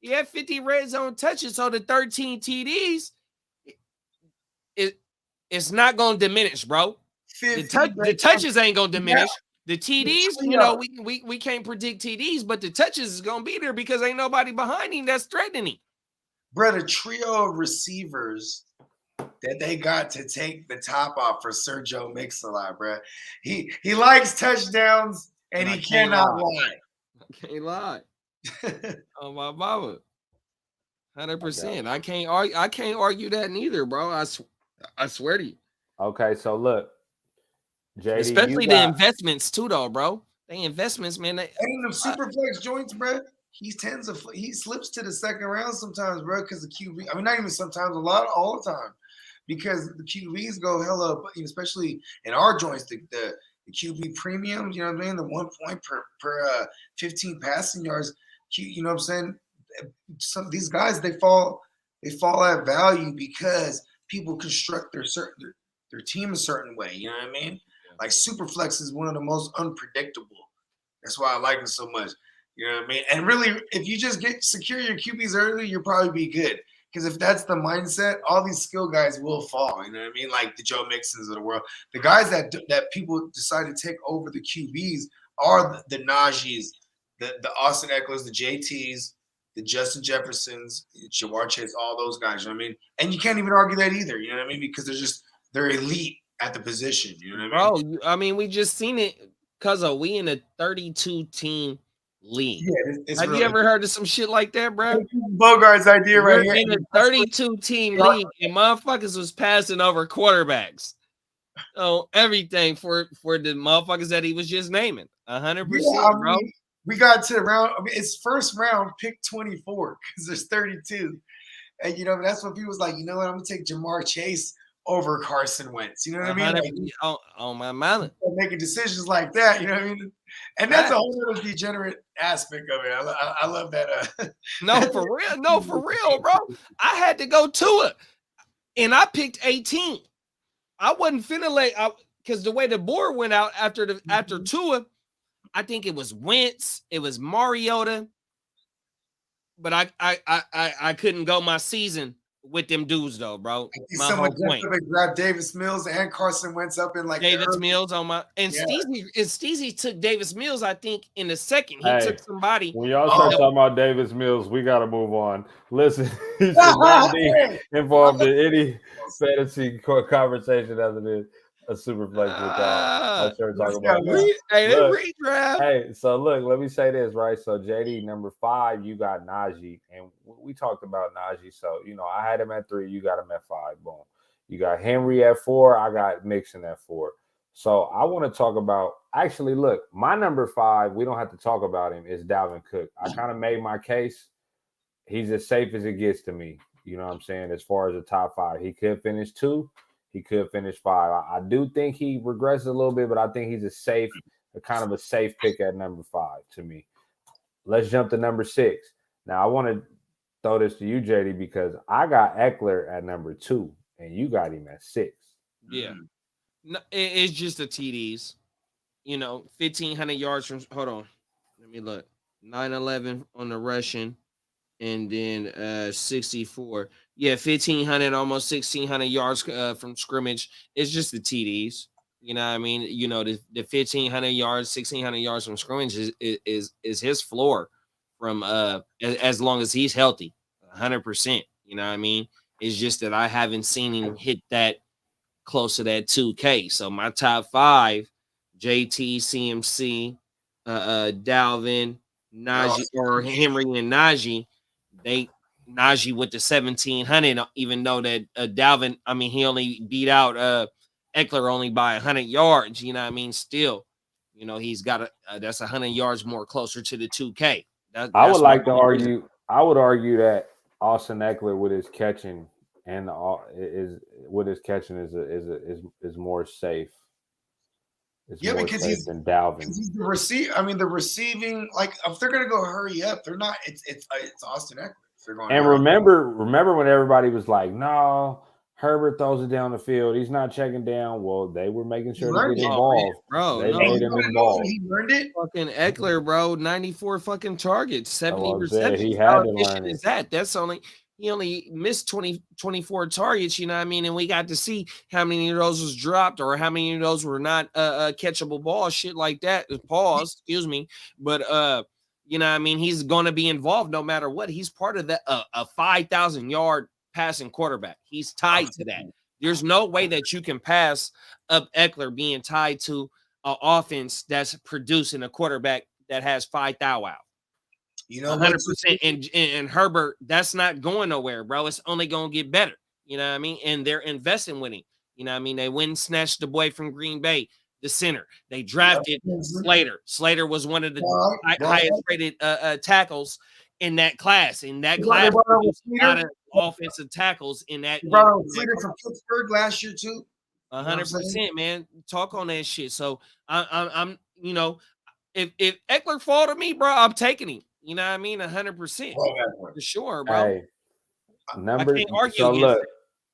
He had 50 red zone touches. So the 13 TDs, it's not gonna diminish, bro. The 50 touches ain't gonna diminish. Yeah. The TDs, The you know, trio. we can't predict TDs, but the touches is gonna be there because ain't nobody behind him that's threatening him. Bro, the trio of receivers that they got to take the top off for Sergio Mix-a-Lot, bro. He likes touchdowns and I he can't cannot lie. lie. I can't lie. Oh my mama. 100%. Okay. I can't argue that neither, bro. I swear to you. Okay, so look, JD, you Especially the got investments too, though, bro. They investments, man. And in the super flex joints, bro, he slips to the second round sometimes, bro, because the QB. I mean, not even sometimes, all the time, because the QBs go hella, especially in our joints, the QB premiums. You know what I mean? The 1 point per 15 passing yards. You know what I'm saying? Some these guys they fall at value because people construct their team a certain way. You know what I mean? Yeah. Like Superflex is one of the most unpredictable. That's why I like it so much. You know what I mean? And really, if you just secure your QBs early, you'll probably be good. Because if that's the mindset, all these skill guys will fall. You know what I mean? Like the Joe Mixons of the world. The guys that people decide to take over the QBs are the Najees, the Austin Eckler's, the JTs, the Justin Jeffersons, Jamar Chase, all those guys. You know what I mean? And you can't even argue that either. You know what I mean? Because they're elite at the position. You know what I mean? Bro, I mean, we just seen it because we in a 32 team league. Yeah, it's Have really, you ever heard of some shit like that, bro? Bogart's idea right We're here. in a 32 team league and motherfuckers was passing over quarterbacks. So everything for the motherfuckers that he was just naming. 100%, Yeah, I bro. mean, we got to the round. I mean, it's first round, pick 24 because there's 32. And that's what people was like. You know what? I'm gonna take Jamar Chase over Carson Wentz. You know what I mean? Like, On my mind. making decisions like that. You know what I mean? And that's a whole other degenerate aspect of it. I love that. No, for real. No, for real, bro. I had to go to it. And I picked 18. I wasn't finna lay out because the way the board went out after Tua, I think it was Wentz, it was Mariota, but I couldn't go my season with them dudes though, bro. My someone whole point. grabbed Davis Mills and Carson Wentz up in like Davis Mills on my and Yeah. Steezy took Davis Mills, I think, in the second. He Hey, took somebody. when y'all start talking about Davis Mills, we gotta move on. Listen, he should not be involved in any fantasy conversation other than a super flex with y'all. I'm sure talking about that. Redraft. Hey, so look, let me say this, right? So JD, number 5, you got Najee, and we talked about Najee. So I had him at 3, you got him at 5. Boom. You got Henry at 4, I got Mixon at 4. So I want to talk about. Actually, look, my number 5. We don't have to talk about him. Is Dalvin Cook. I kind of made my case. He's as safe as it gets to me. You know what I'm saying? As far as the top 5, he could finish 2. He could finish 5. I do think he regresses a little bit, but I think he's a kind of a safe pick at number 5 to me. Let's jump to number 6. Now, I want to throw this to you, JD, because I got Eckler at number 2, and you got him at 6. Yeah. No, it's just the TDs. 1,500 yards from. Hold on. Let me look. 911 on the rushing. And then 64. Yeah, 1,500, almost 1,600 yards from scrimmage. It's just the TDs. You know what I mean? The 1,500 yards, 1,600 yards from scrimmage is his floor from as long as he's healthy, 100%. You know what I mean? It's just that I haven't seen him hit that close to that 2K. So my top 5, JT, CMC, Dalvin, Najee, or Henry and Najee. Najee with the 1,700, even though that Dalvin, I mean, he only beat out Eckler only by 100 yards. You know what I mean? Still, he's got that's 100 yards more closer to the 2K. I would like to argue. I would argue that Austin Eckler with his catching and is more safe. It's more because safe than Dalvin. He's the receiving. Like if they're gonna go hurry up, they're not. It's Austin Eckler They're going And to remember when everybody was like, "No, Herbert throws it down the field. He's not checking down." Well, they were making sure to get Oh, involved. bro, They no. made him involved. He learned it. Fucking Eckler, bro, 94 fucking targets, 70 what I'm saying. receptions. He had How to efficient learn is it. that? That's only he only missed 24 targets, you know what I mean? And we got to see how many of those was dropped or how many of those were not catchable balls, shit like that. Pause, excuse me. But you know what I mean? He's gonna be involved no matter what. He's part of the a 5,000 yard passing quarterback. He's tied to that. There's no way that you can pass up Eckler being tied to an offense that's producing a quarterback that has 5,000 out. You know, 100%. And Herbert, that's not going nowhere, bro. It's only going to get better. You know what I mean? And they're investing with him. You know what I mean? They went and snatched the boy from Green Bay, the center. They drafted Slater. Slater was one of the highest rated tackles in that class. In that class, produced a lot of offensive tackles in that. Bro, Slater from Pittsburgh last year too. 100%, man. Talk on that shit. So I'm you know, if Eckler fall to me, bro, I'm taking him. You know what I mean? 100%. For sure, bro. Hey, number. I can't argue So against look,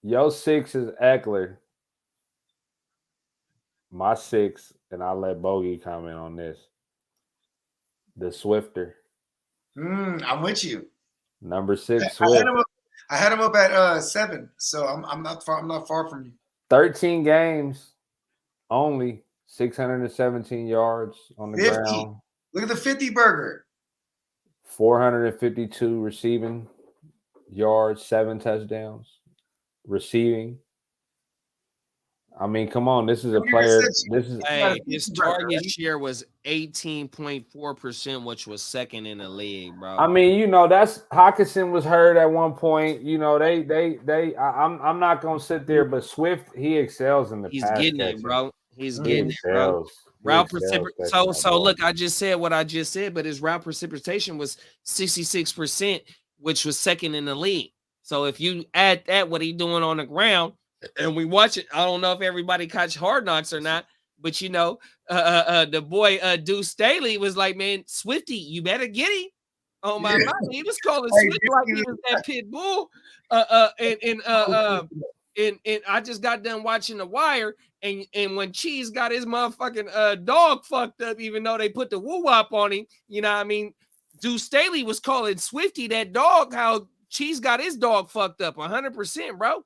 your 6 is Eckler. My 6, and I'll let Bogey comment on this. The Swifter. I'm with you. Number 6, Swift. I had him up at 7, so I'm not far from you. 13 games, only 617 yards on the 50. ground. Look at the 50 burger. 452 receiving yards, 7 touchdowns. Receiving. I mean, come on. This is a player. His target share was 18.4%, which was second in the league, bro. I mean, you know, that's Hawkinson was hurt at one point. You know, I'm not gonna sit there, but Swift, he excels in the He's pass getting catching. it, bro. He's getting it, bro. Route precipitation. So look, I just said what I just said, but his route precipitation was 66%, which was second in the league. So if you add that, what he doing on the ground, and we watch it, I don't know if everybody catch Hard Knocks or not, but you know, the boy Deuce Staley was like, man, Swifty, you better get him. Oh my mind, he was calling Swifty like he was that pit bull. And I just got done watching The Wire, and when Cheese got his motherfucking dog fucked up, even though they put the woo-wop on him, you know what I mean? Deuce Staley was calling Swifty that dog, how Cheese got his dog fucked up 100%, bro.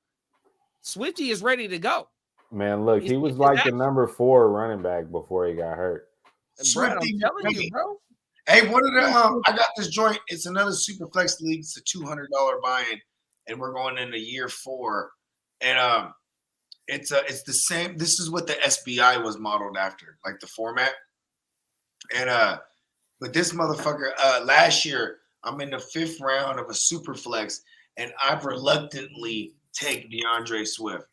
Swifty is ready to go. Man, look, he was like the number 4 running back before he got hurt. Swifty, I'm telling you, bro. Hey, what are the I got this joint. It's another super flex league. It's a $200 buy-in, and we're going into year 4. And it's the same. This is what the SBI was modeled after, like the format. And but this motherfucker, last year, I'm in the 5th round of a super flex, and I've reluctantly take DeAndre Swift.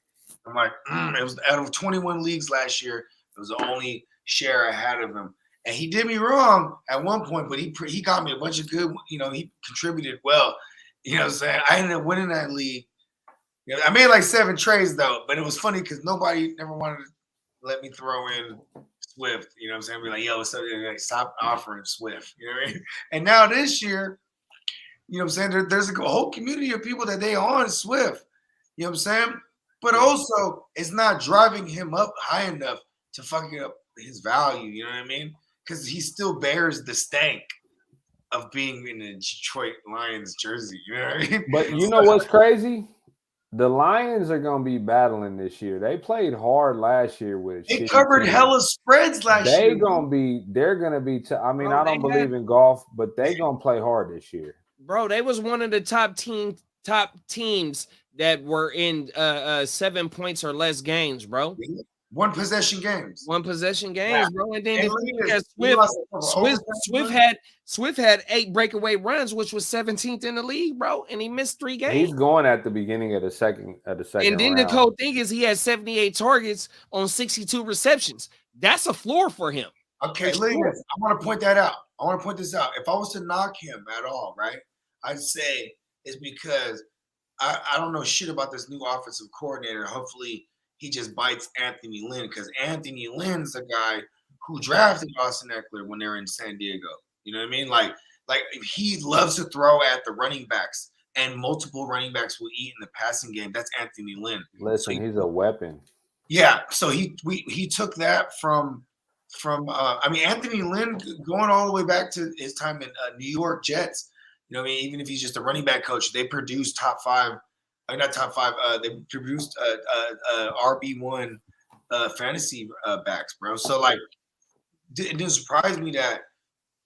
I'm like, it was out of 21 leagues last year. It was the only share I had of him. And he did me wrong at one point, but he got me a bunch of good, you know, he contributed well. You know what I'm saying? I ended up winning that league. You know, I made like 7 trades though, but it was funny because nobody never wanted to let me throw in Swift. You know what I'm saying? Be like, yo, what's up? Like, stop offering Swift. You know what I mean? And now this year, you know what I'm saying? There's a whole community of people that they on Swift. You know what I'm saying? But also, it's not driving him up high enough to fucking up his value. You know what I mean? Because he still bears the stank of being in a Detroit Lions jersey. You know what I mean? But you know what's crazy? The Lions are going to be battling this year. They played hard last year with. They covered hella spreads last year. They're going to be. I mean, I don't believe in golf, but they're going to play hard this year. Bro, they was one of the top teams that were in 7 points or less games, bro. One possession games, bro. And then Swift had 8 breakaway runs, which was 17th in the league, bro. And he missed 3 games. He's going at the beginning of the second. And then round. the whole thing is he had 78 targets on 62 receptions. That's a floor for him. Okay, listen, I want to point that out. I want to point this out. If I was to knock him at all, right, I'd say it's because I don't know shit about this new offensive coordinator. Hopefully he just bites Anthony Lynn, because Anthony Lynn's the guy who drafted Austin Eckler when they were in San Diego. You know what I mean? Like he loves to throw at the running backs. and multiple running backs will eat in the passing game. That's Anthony Lynn. Listen, he's a weapon. Yeah, so he took that from I mean, Anthony Lynn going all the way back to his time in New York Jets. You know what I mean? Even if he's just a running back coach, they produce top five, not top five. They produced RB1 fantasy backs, bro. So like, it didn't surprise me that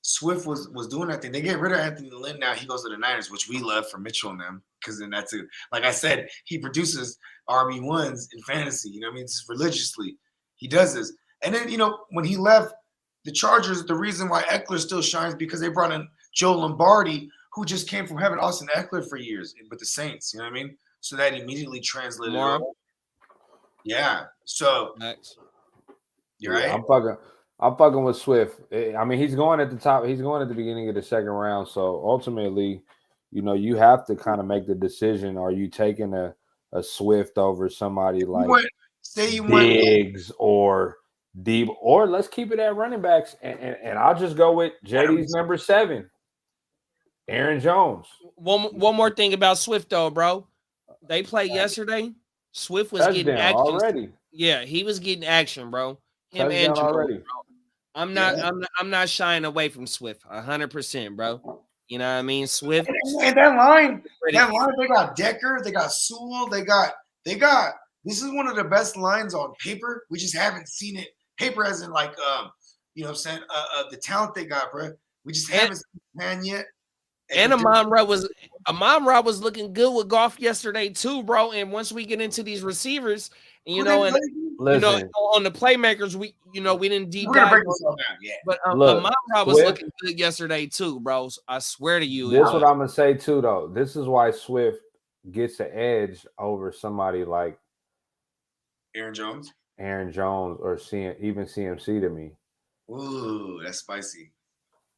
Swift was doing that thing. They get rid of Anthony Lynn now. He goes to the Niners, which we love for Mitchell and them, because then that's it. Like I said, he produces RB1s in fantasy. You know what I mean? Just religiously, he does this. And then, you know, when he left the Chargers, the reason why Eckler still shines because they brought in Joe Lombardi, who just came from having Austin Eckler for years with the Saints. You know what I mean? So that immediately translated. Yeah. So Next. you're right. I'm fucking with Swift. I mean, he's going at the top. He's going at the beginning of the second round. So ultimately, you know, you have to kind of make the decision. Are you taking a Swift over somebody like Diggs or Deeb? Or let's keep it at running backs. And I'll just go with JD's number 7, Aaron Jones. One more thing about Swift, though, bro. They played yesterday. Swift was getting action already. Yeah, he was getting action, bro. Him Touchdown and Joe, already. bro. I'm not shying away from Swift 100%, bro. You know what I mean? Swift. And that line, they got Decker, they got Sewell, they got. This is one of the best lines on paper. We just haven't seen it. Paper as in like, you know, what I'm saying the talent they got, bro. We just haven't seen the plan yet. And Amon-Ra was looking good with Goff yesterday too, bro. And once we get into these receivers, you know, and you know, on the playmakers, we didn't deep dive. But Amon-Ra was looking good yesterday too, bro. I swear to you. This is what I'm gonna say too, though. This is why Swift gets an edge over somebody like Aaron Jones, or even CMC to me. Ooh, that's spicy.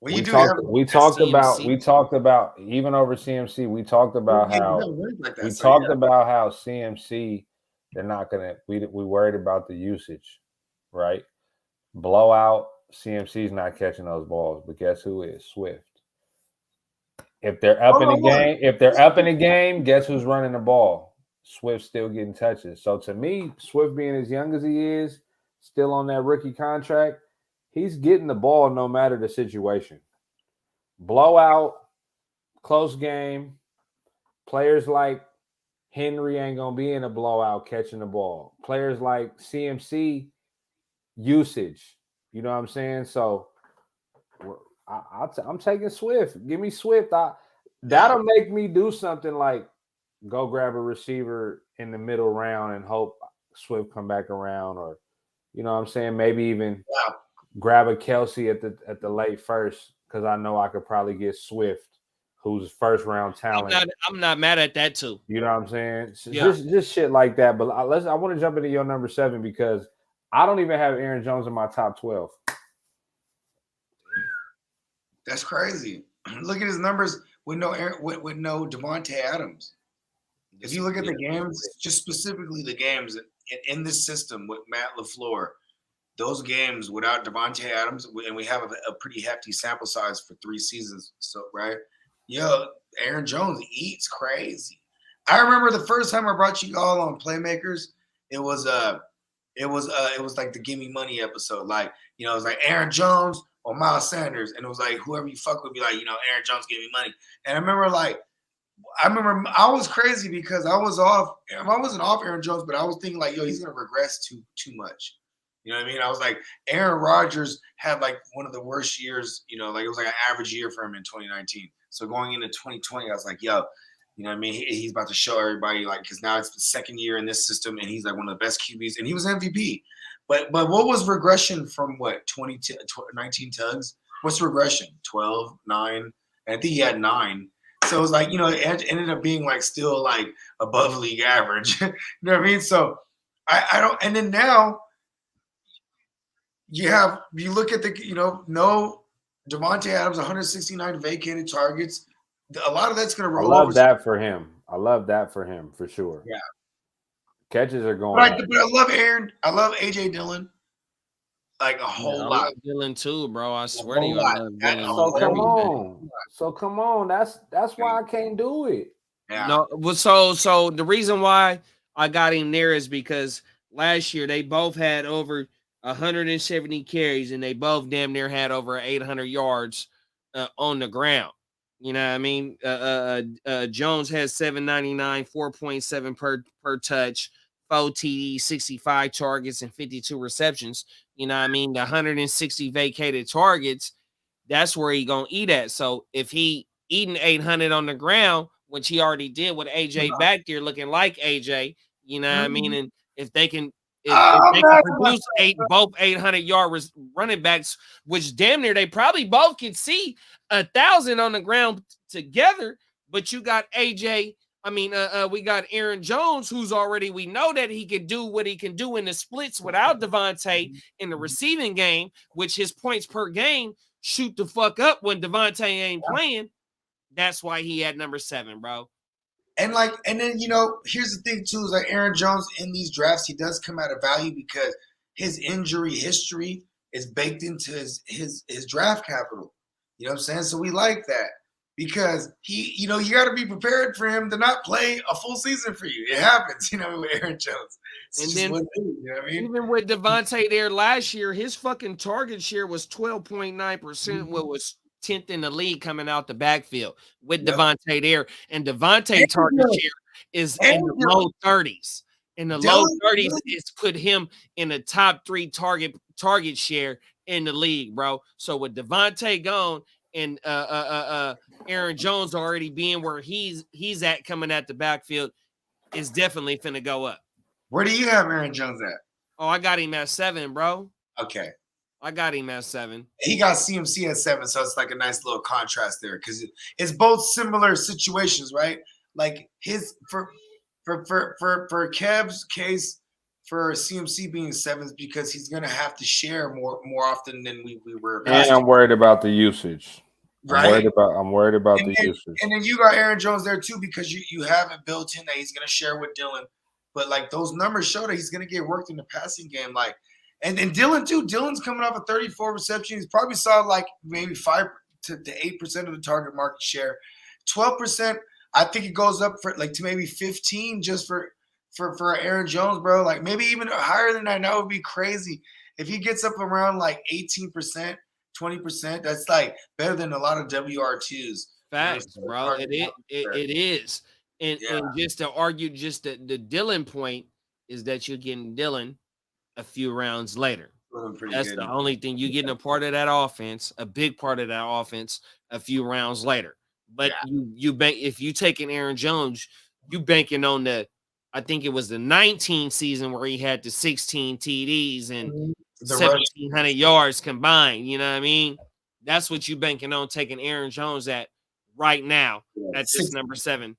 We talked about even over CMC. We talked about how CMC, they're not gonna. We worried about the usage, right? Blowout. CMC's not catching those balls, but guess who is? Swift. If they're up in the game, guess who's running the ball? Swift's still getting touches. So to me, Swift being as young as he is, still on that rookie contract, he's getting the ball no matter the situation. Blowout, close game. Players like Henry ain't going to be in a blowout catching the ball. Players like CMC, usage. You know what I'm saying? So I'm taking Swift. Give me Swift. That'll make me do something like go grab a receiver in the middle round and hope Swift come back around, or you know what I'm saying, maybe even grab a Kelsey at the late first, because I know I could probably get Swift, who's first round talent. I'm not mad at that too. You know what I'm saying? Just shit like that. But I want to jump into your number 7 because I don't even have Aaron Jones in my top 12. That's crazy. Look at his numbers with no Devontae Adams. If you look at the games, just specifically the games in this system with Matt LaFleur, those games without Devontae Adams, and we have a pretty hefty sample size for 3 seasons. So, right? Aaron Jones eats crazy. I remember the first time I brought you all on Playmakers, it was like the Gimme Money episode. Like, you know, it was like Aaron Jones or Miles Sanders, and it was like whoever you fuck with, be like, you know, Aaron Jones give me money. And I remember I was crazy because I wasn't off Aaron Jones, but I was thinking like, yo, he's gonna regress too much. You know what I mean? I was like, Aaron Rodgers had like one of the worst years, you know, like it was like an average year for him in 2019. So going into 2020, I was like, yo, you know what I mean? He's about to show everybody, like, because now it's the second year in this system, and he's like one of the best QBs, and he was MVP. But what was regression from 19 tugs? What's regression? 12, 9? And I think he had 9. So it was like, you know, it ended up being like still like above league average. You know what I mean? So I don't. And then now you look at the, you know, no Devontae Adams, 169 vacated targets. A lot of that's going to roll over. I love that for him for sure. Yeah. Catches are going. But I love Aaron. I love AJ Dillon. Like a whole lot. I love Dillon too, bro. I swear to you, I love Dillon. So come on. That's why I can't do it. Yeah. No, well, so the reason why I got him there is because last year they both had over 170 carries and they both damn near had over 800 yards on the ground. You know what I mean? Jones has 799, 4.7 per touch, 4 TD, 65 targets, and 52 receptions. You know what I mean? The 160 vacated targets, that's where he gonna eat at. So if he eating 800 on the ground, which he already did with AJ back there looking like AJ, you know what I mean? And if they can if I'm they can not produce both 800-yard running backs, which damn near they probably both can see 1,000 on the ground together, but you got AJ. I mean, we got Aaron Jones, who's already, we know that he can do what he can do in the splits without Devontae in the receiving game, which his points per game shoot the fuck up when Devontae ain't playing. That's why he had number 7, bro. And then here's the thing too, is like Aaron Jones in these drafts, he does come at a value because his injury history is baked into his draft capital. You know what I'm saying? So we like that because he, you got to be prepared for him to not play a full season for you. It happens, with Aaron Jones. It's And just then what it is, you know what I mean? even with Devontae there last year, his fucking target share was 12.9%, what was 10th in the league coming out the backfield with Yep. Devontae there. And Devontae target share is in the low 30s. In the low 30s, it's put him in the top 3 target share in the league, bro. So with Devontae gone and Aaron Jones already being where he's at coming at the backfield, is definitely finna go up. Where do you have Aaron Jones at? Oh, I got him at 7, bro. Okay. I got him at 7. He got CMC at 7, so it's like a nice little contrast there because it's both similar situations, right? Like his for Kev's case for CMC being 7 is because he's gonna have to share more often than we were. And I'm worried about the usage. Right. I'm worried about the usage. And then you got Aaron Jones there too because you have it built in that he's gonna share with Dylan. But like those numbers show that he's gonna get worked in the passing game. Like, and Dylan too. Dylan's coming off a 34 reception. He's probably saw like maybe 5 to 8% of the target market share. 12%. I think it goes up for like to maybe 15 just for Aaron Jones, bro. Like maybe even higher than that. That would be crazy if he gets up around like 18%. 20%, that's like better than a lot of WR2s. Facts, bro. It is. And just to argue just the Dylan point is that you're getting Dylan a few rounds later. That's the only thing. You're getting a part of that offense, a big part of that offense, a few rounds later. But you bank, if you taking Aaron Jones, you banking on I think it was the 19 season where he had the 16 TDs and 1,700 yards combined. You know what I mean? That's what you banking on taking Aaron Jones at right now at this number 7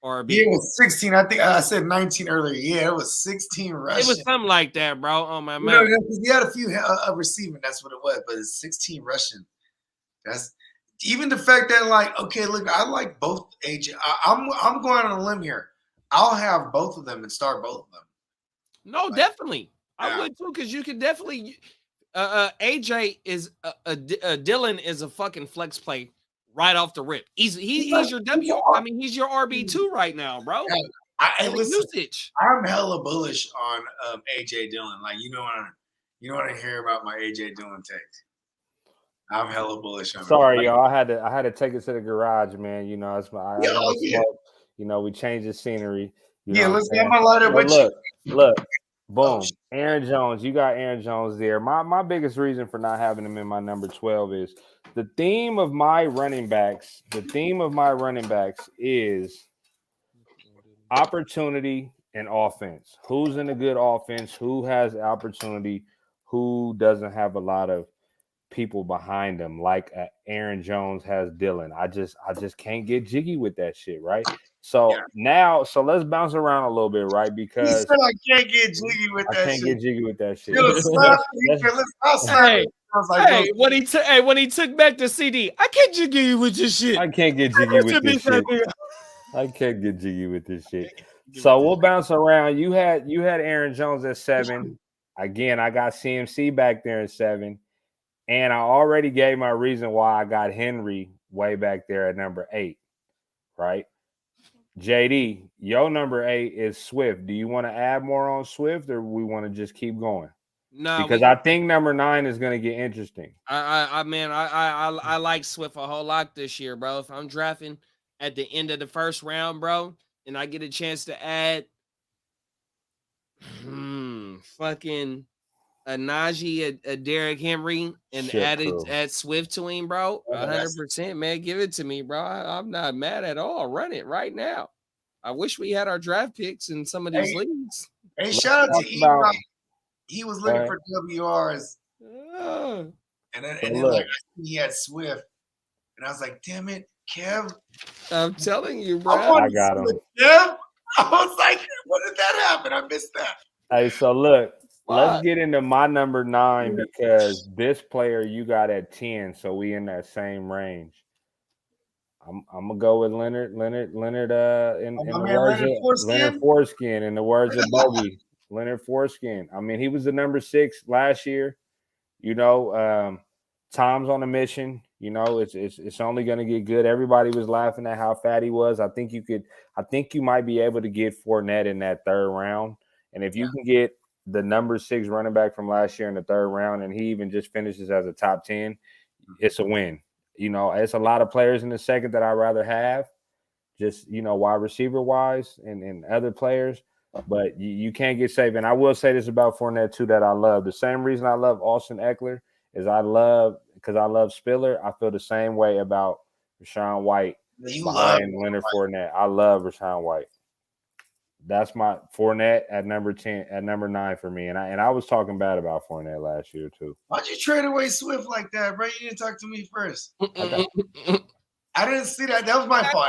RB. Yeah, it was 16. I think I said 19 earlier. Yeah, it was 16 rushing. It was something like that, bro. On my man. He had a few receiving. That's what it was. But it's 16 rushing. That's even the fact that like, okay, look, I like both AJ. I'm going on a limb here. I'll have both of them and start both of them. No, definitely. I would too, because you could definitely. AJ is Dylan is a fucking flex play right off the rip. He's your he's your RB2 right now, bro. Usage. I'm hella bullish on AJ Dillon. Like you want to hear about my AJ Dillon takes. I'm hella bullish on. Sorry, y'all. I had to take it to the garage, man. It's my. We changed the scenery. Let's get my lighter. But look. Boom. Aaron Jones. You got Aaron Jones there. My biggest reason for not having him in my number 12 is the theme of my running backs. The theme of my running backs is opportunity and offense. Who's in a good offense? Who has opportunity? Who doesn't have a lot of people behind them like Aaron Jones has Dylan? I just can't get jiggy with that shit, right? So let's bounce around a little bit, right? Because I can't get jiggy with that shit. I can't get jiggy with that shit. When he took back the CD, I can't get jiggy with this shit. I can't get jiggy with this shit. I can't get jiggy with this shit. So we'll bounce around. You had Aaron Jones at 7. Again, I got CMC back there at 7. And I already gave my reason why I got Henry way back there at number 8, right? JD, your number 8 is Swift. Do you want to add more on Swift, or we want to just keep going? No, Because I think number 9 is going to get interesting. I like Swift a whole lot this year, bro. If I'm drafting at the end of the first round, bro, and I get a chance to add fucking a Najee, a Derrick Henry, and add Swift to him, bro. 100%, man. Give it to me, bro. I'm not mad at all. Run it right now. I wish we had our draft picks in some of these leagues. Hey, shout out to E-Rock. He was looking for WRs. And then like he had Swift. And I was like, damn it, Kev. I'm telling you, bro. I got him. Kev. I was like, when did that happen? I missed that. Hey, so look, let's get into my number 9 because this player you got at 10, so we in that same range. I'm gonna go with Leonard. In the words of Leonard Foreskin. In the words of Bogey, Leonard Foreskin. I mean, he was the number 6 last year. You know, Tom's on a mission. You know, it's only going to get good. Everybody was laughing at how fat he was. I think you might be able to get Fournette in that 3rd round. And if you can get the number 6 running back from last year in the 3rd round, and he even just finishes as a top 10, it's a win. You know, it's a lot of players in the 2nd that I'd rather have, just, you know, wide receiver wise and other players. But you can't get safe. And I will say this about Fournette too that I love. The same reason I love Austin Eckler is because I love Spiller. I feel the same way about Rashawn White behind Leonard Fournette. I love Rashawn White. That's my Fournette at number 10, at number 9 for me. And I was talking bad about Fournette last year too. Why'd you trade away Swift like that, bro? You didn't talk to me first. I didn't see that. That was my fault.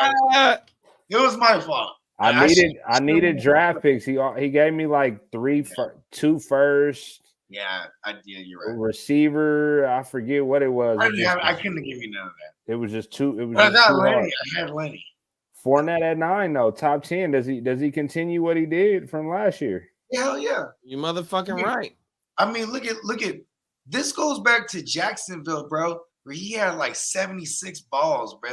It was my fault. I needed draft picks. He gave me like 2 first. Yeah, you're right. Receiver, I forget what it was. I couldn't give you none of that. It was just 2. It was. I got Lenny. I had Lenny. Fournette at 9 though, top 10. Does he continue what he did from last year? Hell yeah. You motherfucking right. I mean, look at this goes back to Jacksonville, bro, where he had like 76 balls, bro.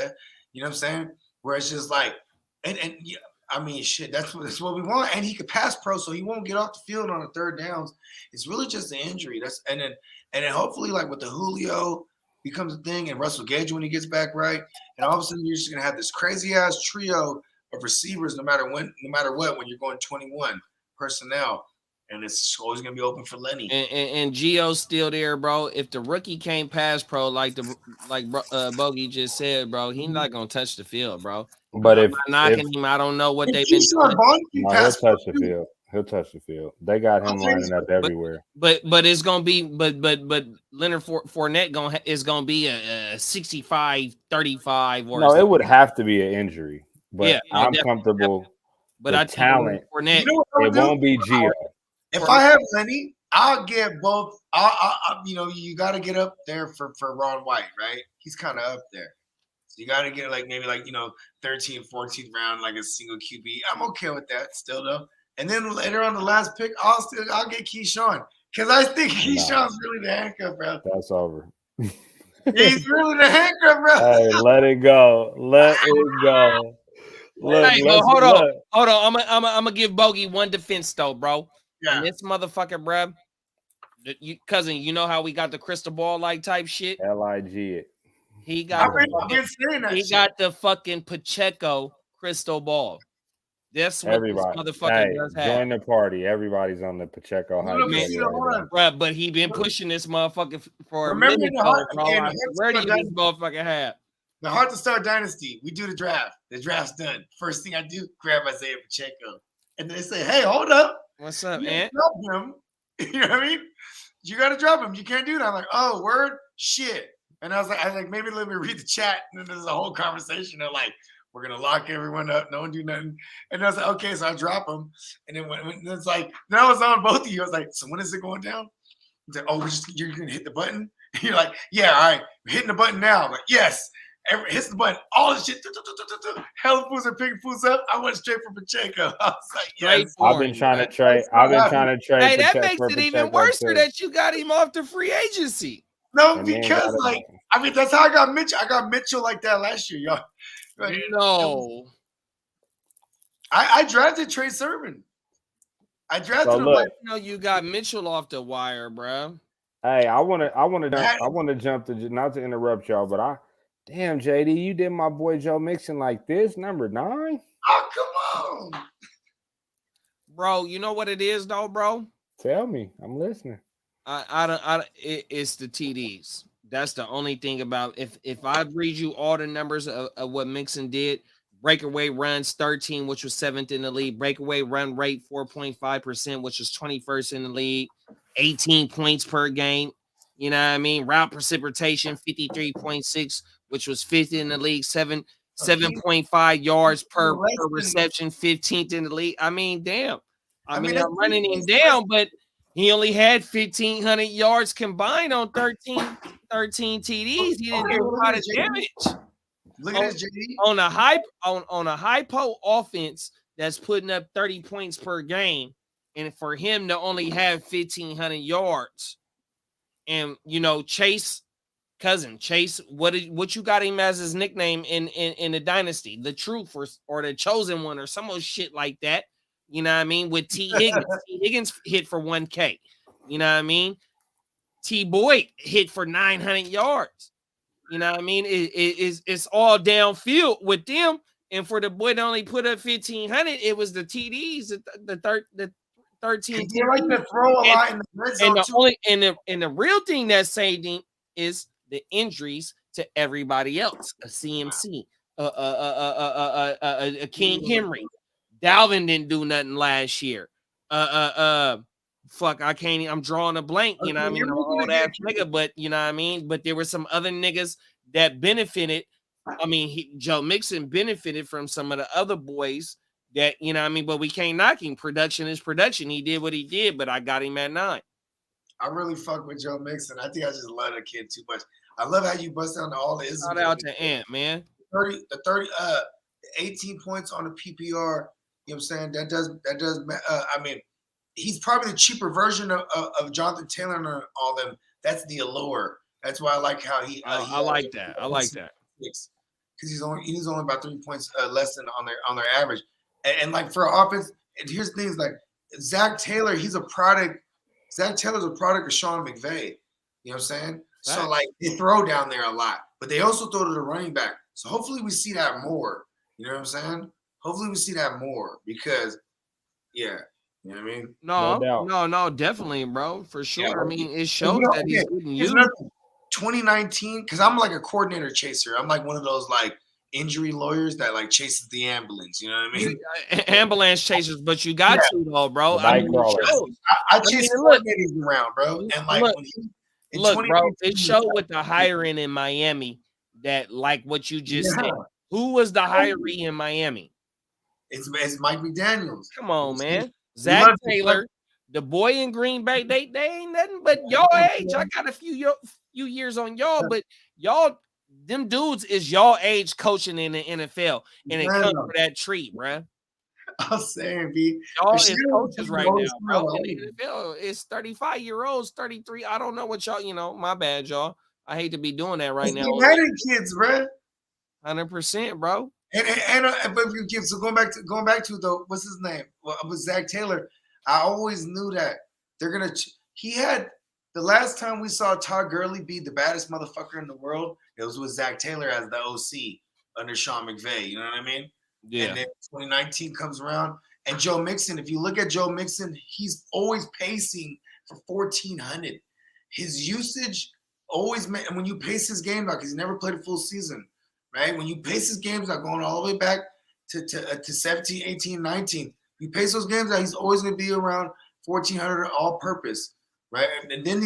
You know what I'm saying? Where it's just like, and yeah, I mean, shit, that's what we want. And he could pass pro, so he won't get off the field on the 3rd downs. It's really just an injury. And then hopefully, like with the Julio becomes a thing, and Russell Gage when he gets back right, and all of a sudden you're just gonna have this crazy ass trio of receivers, no matter what, when you're going 21 personnel, and it's always gonna be open for Lenny. And Gio's still there, bro. If the rookie can't pass pro, like Bogey just said, bro, he's not gonna touch the field, bro. But if knocking him, I don't know what they've been doing. He'll touch the field. He'll touch the field. They got him lining up everywhere. But it's gonna be but Leonard Fournette is gonna be a 65-35 or no, it would have to be an injury. But yeah, I'm comfortable. But I talent. Fournette, it won't be Gio. If I have Lenny, I'll get both. You know, you got to get up there for Ron White, right? He's kind of up there. So you got to get maybe 13th, 14th round, like a single QB. I'm okay with that still though. And then later on the last pick, I'll get Keyshawn because I think Keyshawn's really the handcuff, bro. That's over. He's really the handcuff, bro. Hey, let it go. Let it go. Look, hold on. I'm gonna give Bogey one defense though, bro. Yeah. And this motherfucker, bro. Cousin, you know how we got the crystal ball like type shit? LIG it. He got the fucking Pacheco crystal ball. That's what this motherfucker does have. Join the party. Everybody's on the Pacheco hype. But he been pushing this motherfucker for a minute, bro. Where do you this motherfucker have? The Heart2Start Dynasty, we do the draft. The draft's done. First thing I do, grab Isaiah Pacheco. And they say, hey, hold up. What's up, man? Drop him. You know what I mean? You got to drop him. You can't do that. I'm like, oh, word? Shit. And I was like, maybe let me read the chat. And then there's a whole conversation. They're like, we're going to lock everyone up. No one do nothing. And I was like, okay, so I drop him. And then when it's like, now it's on both of you. I was like, so when is it going down? He's like, oh, you're going to hit the button? And you're like, yeah, all right. We're hitting the button now. I'm like, yes. Hits the button. All this shit. Hell fools are picking fools up. I went straight for Pacheco. I was like, yes. I've been trying to trade. Hey, that makes it even worse that you got him off the free agency. No, because that's how I got Mitchell. I got Mitchell like that last year, y'all. No. I drafted Trey Sermon. I drafted So him. look, Like, You got Mitchell off the wire, bro. hey, I want to jump to not to interrupt y'all, but damn, JD, you did my boy Joe Mixon like this, number 9. oh, come on. Bro, you know what it is though, bro? Tell me, I'm listening. It's the TDs. That's the only thing about if I read you all the numbers of what Mixon did, breakaway runs 13, which was 7th in the league, breakaway run rate 4.5%, which was 21st in the league, 18 points per game. You know what I mean? Route precipitation 53.6, which was 5th in the league, 7.5 yards per reception, 15th in the league. I mean, damn. I mean, I'm running him down, but he only had 1,500 yards combined on 13 TDs. He didn't do a lot of damage. Look at this, JD. On a hypo offense that's putting up 30 points per game, and for him to only have 1,500 yards, and Chase, what you got him as his nickname in the dynasty, the Truth or the Chosen One or some old shit like that. You know what I mean? With T. Higgins. T. Higgins hit for 1K. You know what I mean? T. Boyd hit for 900 yards. You know what I mean? It's all downfield with them. And for the boy to only put up 1,500, it was the TDs, the 13. They like to throw a lot in the red zone and the real thing that saved him is the injuries to everybody else. A CMC, a King Henry. Dalvin didn't do nothing last year. Fuck, I can't. I'm drawing a blank. You know what I mean? All that nigga, but you know what I mean. But there were some other niggas that benefited. I mean, Joe Mixon benefited from some of the other boys that you know what I mean. But we can't knock him. Production is production. He did what he did, but I got him at 9. I really fuck with Joe Mixon. I think I just love the kid too much. I love how you bust down to all the isms. Shout out to Ant, man. 18 points on the PPR. You know what I'm saying? That does. I mean, he's probably the cheaper version of Jonathan Taylor and all them. That's the allure. That's why I like how he. I like that. I like that. Because he's only about 3 points less than on their average, and like for offense. And here's the things like Zach Taylor. He's a product. Zach Taylor's a product of Sean McVay. You know what I'm saying? Right. So like they throw down there a lot, but they also throw to the running back. So hopefully we see that more. You know what I'm saying? Hopefully we see that more because, yeah. You know what I mean? No, definitely, bro, for sure. Yeah, I mean, it shows that he's getting used. 2019, because I'm like a coordinator chaser. I'm like one of those like injury lawyers that like chases the ambulance. You know what I mean? Ambulance chasers, but you got to though, bro. I chase coordinators around, bro. And like bro, it showed with the hiring in Miami that like what you just said. Who was the hiree in Miami? It's Mike McDaniels. Come on, man. Zach Taylor, the boy in Green Bay, they ain't nothing but y'all age. I got a few years on y'all, but y'all, them dudes is y'all age coaching in the NFL, and it comes for that treat, bro. I'm saying, B. Y'all is coaches right now, bro. In the NFL, it's 35-year-olds, 33. I don't know what y'all, my bad, y'all. I hate to be doing that right now. Kids, bro. 100%, bro. But so going back to the what's his name? Well, with Zach Taylor, I always knew that they're gonna. He had the last time we saw Todd Gurley be the baddest motherfucker in the world. It was with Zach Taylor as the OC under Sean McVay. You know what I mean? Yeah. And then 2019 comes around, and Joe Mixon. If you look at Joe Mixon, he's always pacing for 1,400. His usage always when you pace his game out because he never played a full season. Right? When you pace his games out, going all the way back to 17, 18, 19, you pace those games out, he's always going to be around 1,400 all purpose, right? And then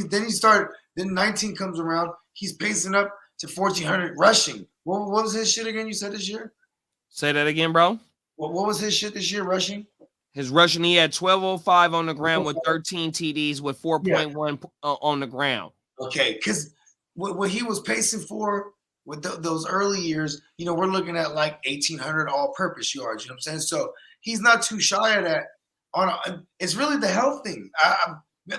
19 comes around, he's pacing up to 1,400 rushing. What was his shit again you said this year? Say that again, bro. What was his shit this year rushing? His rushing, he had 1,205 on the ground with 13 TDs with 4.1 on the ground. Okay, because what he was pacing for with those early years, we're looking at like 1,800 all-purpose yards. You know what I'm saying? So he's not too shy of that. It's really the health thing.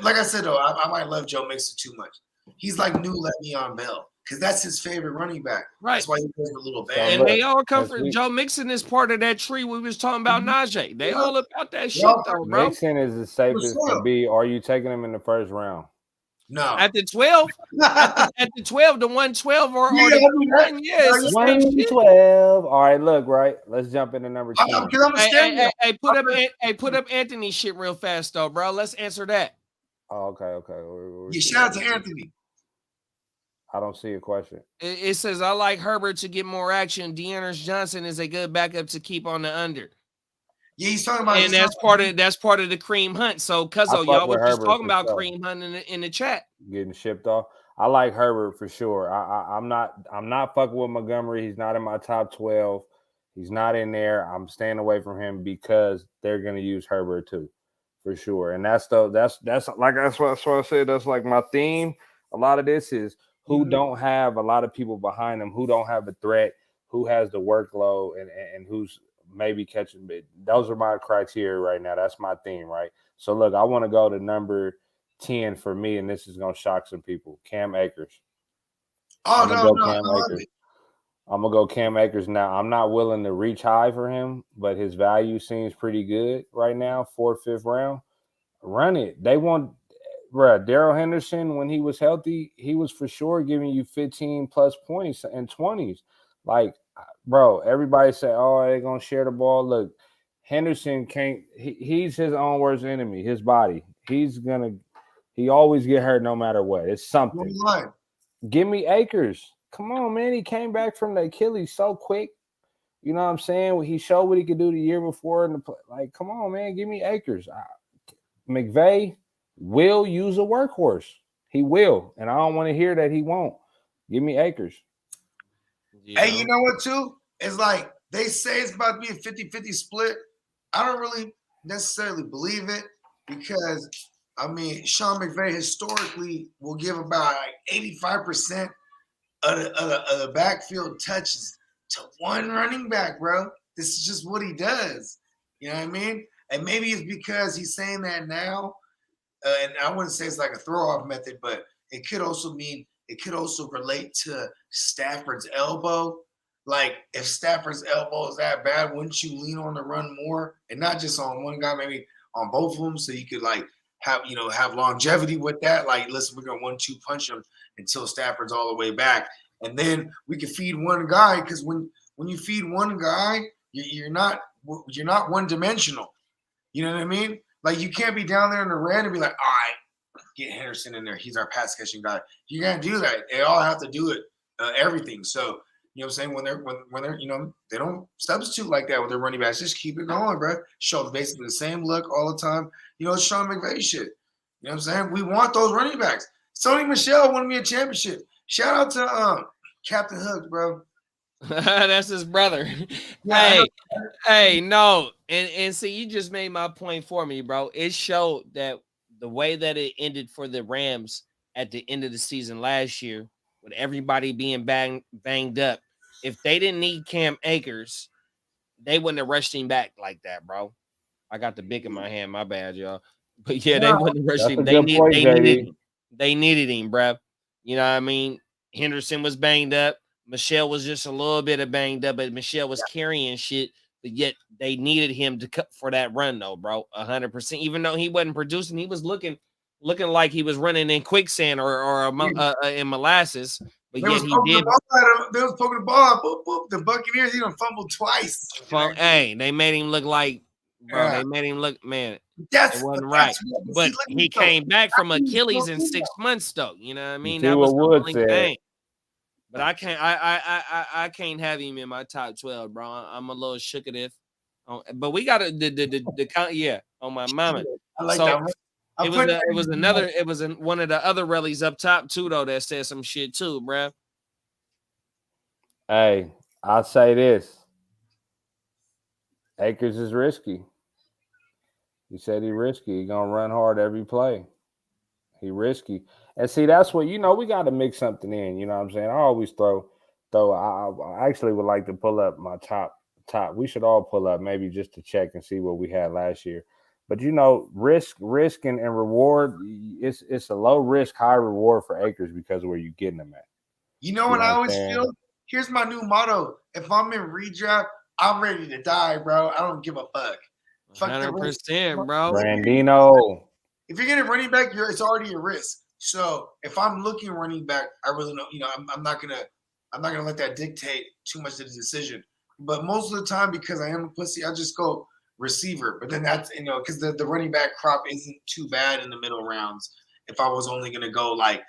Like I said, though, I might love Joe Mixon too much. He's like new Le'Veon Bell because that's his favorite running back. Right. That's why he goes with little So band. And look, they all come as from we- Joe Mixon is part of that tree we was talking about Najee. They all about that shit all- though, bro. Mixon is the safest to sure. be. Are you taking him in the first round? No. At the 12, at the 12, the 112 or Yeah, the I mean, 1, yeah, it's the same shit. 112. All right, look, right. Let's jump into number 10. Because I'm a stand. Put up Anthony shit real fast though, bro. Let's answer that. Oh, okay. Yeah, shout out to Anthony. I don't see a question. It says I like Herbert to get more action. Dearness Johnson is a good backup to keep on the under. Yeah, he's talking about, And that's part of the cream hunt. So, Cuzzo, y'all was just talking about cream hunt in the chat. Getting shipped off. I like Herbert for sure. I'm not fucking with Montgomery. He's not in my top 12. He's not in there. I'm staying away from him because they're gonna use Herbert too, for sure. And that's what I said. That's like my theme. A lot of this is who don't have a lot of people behind them, who don't have a threat, who has the workload, and who's maybe catching bit. Those are my criteria right now. That's my theme, right? So look, I want to go to number 10 for me, and this is gonna shock some people. Cam Akers. Oh, I'm gonna go Cam Akers now. I'm not willing to reach high for him, but his value seems pretty good right now, 4th, 5th round. Run it. They want Darrell Henderson, when he was healthy, he was for sure giving you 15 plus points and 20s. Like, bro, everybody say, oh, they're going to share the ball. Look, Henderson can't – he's his own worst enemy, his body. He always get hurt no matter what. It's something. Give me Akers. Come on, man. He came back from the Achilles so quick. You know what I'm saying? He showed what he could do the year before. Like, come on, man. Give me Akers. McVay will use a workhorse. He will. And I don't want to hear that he won't. Give me Akers. Hey, you know what, too? It's like they say it's about to be a 50-50 split. I don't really necessarily believe it because, I mean, Sean McVay historically will give about like 85% of the backfield touches to one running back, bro. This is just what he does. You know what I mean? And maybe it's because he's saying that now. And I wouldn't say it's like a throw-off method, but it could also relate to Stafford's elbow. Like, if Stafford's elbow is that bad, wouldn't you lean on the run more? And not just on one guy, maybe on both of them, so you could like have longevity with that. Like, listen, we're gonna 1-2 punch him until Stafford's all the way back. And then we can feed one guy, because when you feed one guy, you're not one-dimensional. You know what I mean? Like, you can't be down there in the red and be like, all right, get Henderson in there. He's our pass catching guy. You can't do that. They all have to do it, everything. So, you know what I'm saying? When they're, they don't substitute like that with their running backs. Just keep it going, bro. Show basically the same look all the time. It's Sean McVay shit. You know what I'm saying? We want those running backs. Sony Michel won me a championship. Shout out to Captain Hook, bro. That's his brother. Yeah, Hey, no. And see, you just made my point for me, bro. It showed that the way that it ended for the Rams at the end of the season last year, with everybody being banged up, if they didn't need Cam Akers, they wouldn't have rushed him back like that, bro. I got the bick in my hand. My bad, y'all. But yeah, they wouldn't have rushed him. They needed him, bro. You know what I mean? Henderson was banged up. Michelle was just a little bit of banged up, but Michelle was carrying shit. But yet they needed him to cut for that run, though, bro. 100%. Even though he wasn't producing, he was looking like he was running in quicksand or in molasses. But yet he did. They was poking the ball. Boop, boop. The Buccaneers, he done fumbled twice. Hey, they made him look like, bro. Yeah. They made him look, man. It wasn't right. But he came back from Achilles in 6 months, though. You know what I mean? That was the only thing. But I can't have him in my top 12, bro. I'm a little shook at it. But we got the count, yeah, on my mama. I like that. It was one of the other rallies up top too, though, that said some shit too, bro. Hey, I'll say this. Akers is risky. He said he risky. He gonna run hard every play. He risky. And see, that's what, we got to mix something in. You know what I'm saying? I always throw. I actually would like to pull up my top. We should all pull up maybe just to check and see what we had last year. But risk and reward. It's a low risk, high reward for Akers because of where you're getting them at. You know You what know I what I'm always saying? feel? Here's my new motto. If I'm in redraft, I'm ready to die, bro. I don't give a fuck. Fuck the 100%, bro. Brandino. If you're getting running back, it's already a risk. So if I'm looking running back, I really know, I'm not gonna let that dictate too much of the decision. But most of the time, because I am a pussy, I just go receiver. But then that's because the running back crop isn't too bad in the middle rounds. If I was only gonna go like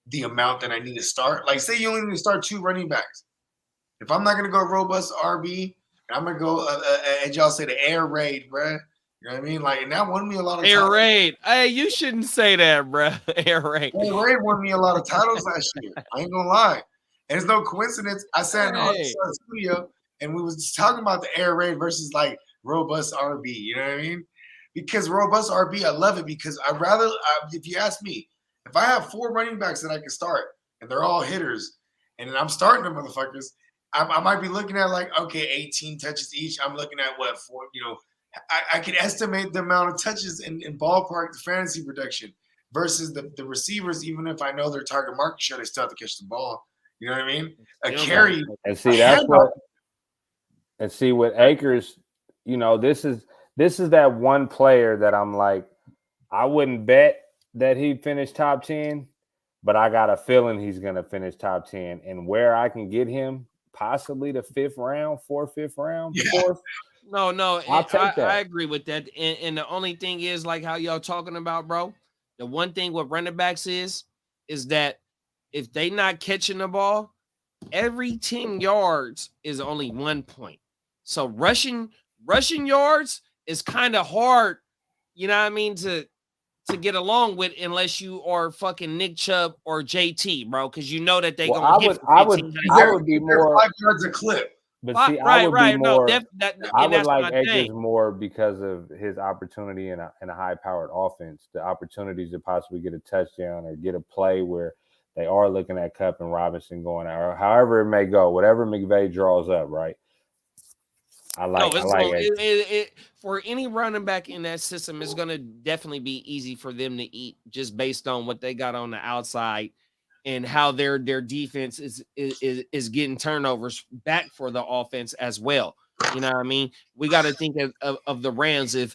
the amount that I need to start, like say you only need to start 2 running backs. If I'm not gonna go robust RB, I'm gonna go as y'all say the air raid, bruh. You know what I mean? Like, and that won me a lot of Air titles. raid. Hey, you shouldn't say that, bro. Air raid. Air raid won me a lot of titles last year. I ain't gonna lie. And it's no coincidence. I sat in the Heart2Start studio and we was just talking about the air raid versus like robust RB. You know what I mean? Because robust RB, I love it because if you ask me, if I have 4 running backs that I can start and they're all hitters, and then I'm starting them motherfuckers, I might be looking at like, okay, 18 touches each. I'm looking at what, 4, I can estimate the amount of touches in ballpark the fantasy production versus the receivers, even if I know their target market share, they still have to catch the ball. You know what I mean? A carry. And see, that's what. And see, with Akers, this is that one player that I'm like, I wouldn't bet that he'd finish top 10, but I got a feeling he's gonna finish top 10. And where I can get him, possibly the 5th round, 5th round, 4th. No, I'll take that. I agree with that. And the only thing is, like how y'all talking about, bro. The one thing with running backs is that if they not catching the ball, every 10 yards is only 1 point. So rushing yards is kind of hard, you know what I mean, to get along with unless you are fucking Nick Chubb or JT, bro, because you know that they gonna hit. I would be more 5 yards a clip. But see, I would be more. I would like Akers thing. more because of his opportunity in a high-powered offense. The opportunities to possibly get a touchdown or get a play where they are looking at Kupp and Robinson going out, or however it may go, whatever McVay draws up, right? For any running back in that system, it's going to definitely be easy for them to eat just based on what they got on the outside and how their defense is getting turnovers back for the offense as well. You know what I mean? We got to think of the Rams. If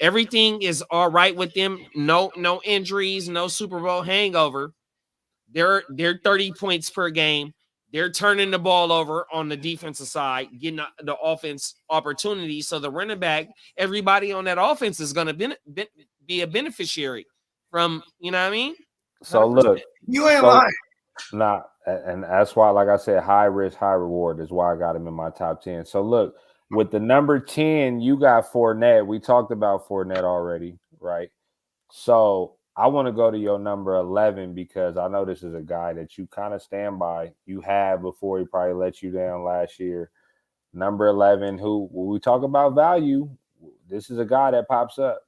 everything is all right with them, no injuries, no Super Bowl hangover, they're 30 points per game. They're turning the ball over on the defensive side, getting the offense opportunities. So the running back, everybody on that offense is going to be a beneficiary from, you know what I mean? 100%. So look, you ain't lying. Nah, and that's why, like I said, high risk, high reward is why I got him in my top 10. So look, with the number 10, you got Fournette. We talked about Fournette already, right? So I want to go to your number 11 because I know this is a guy that you kind of stand by. You had before he probably let you down last year. Number 11, who, when we talk about value, this is a guy that pops up.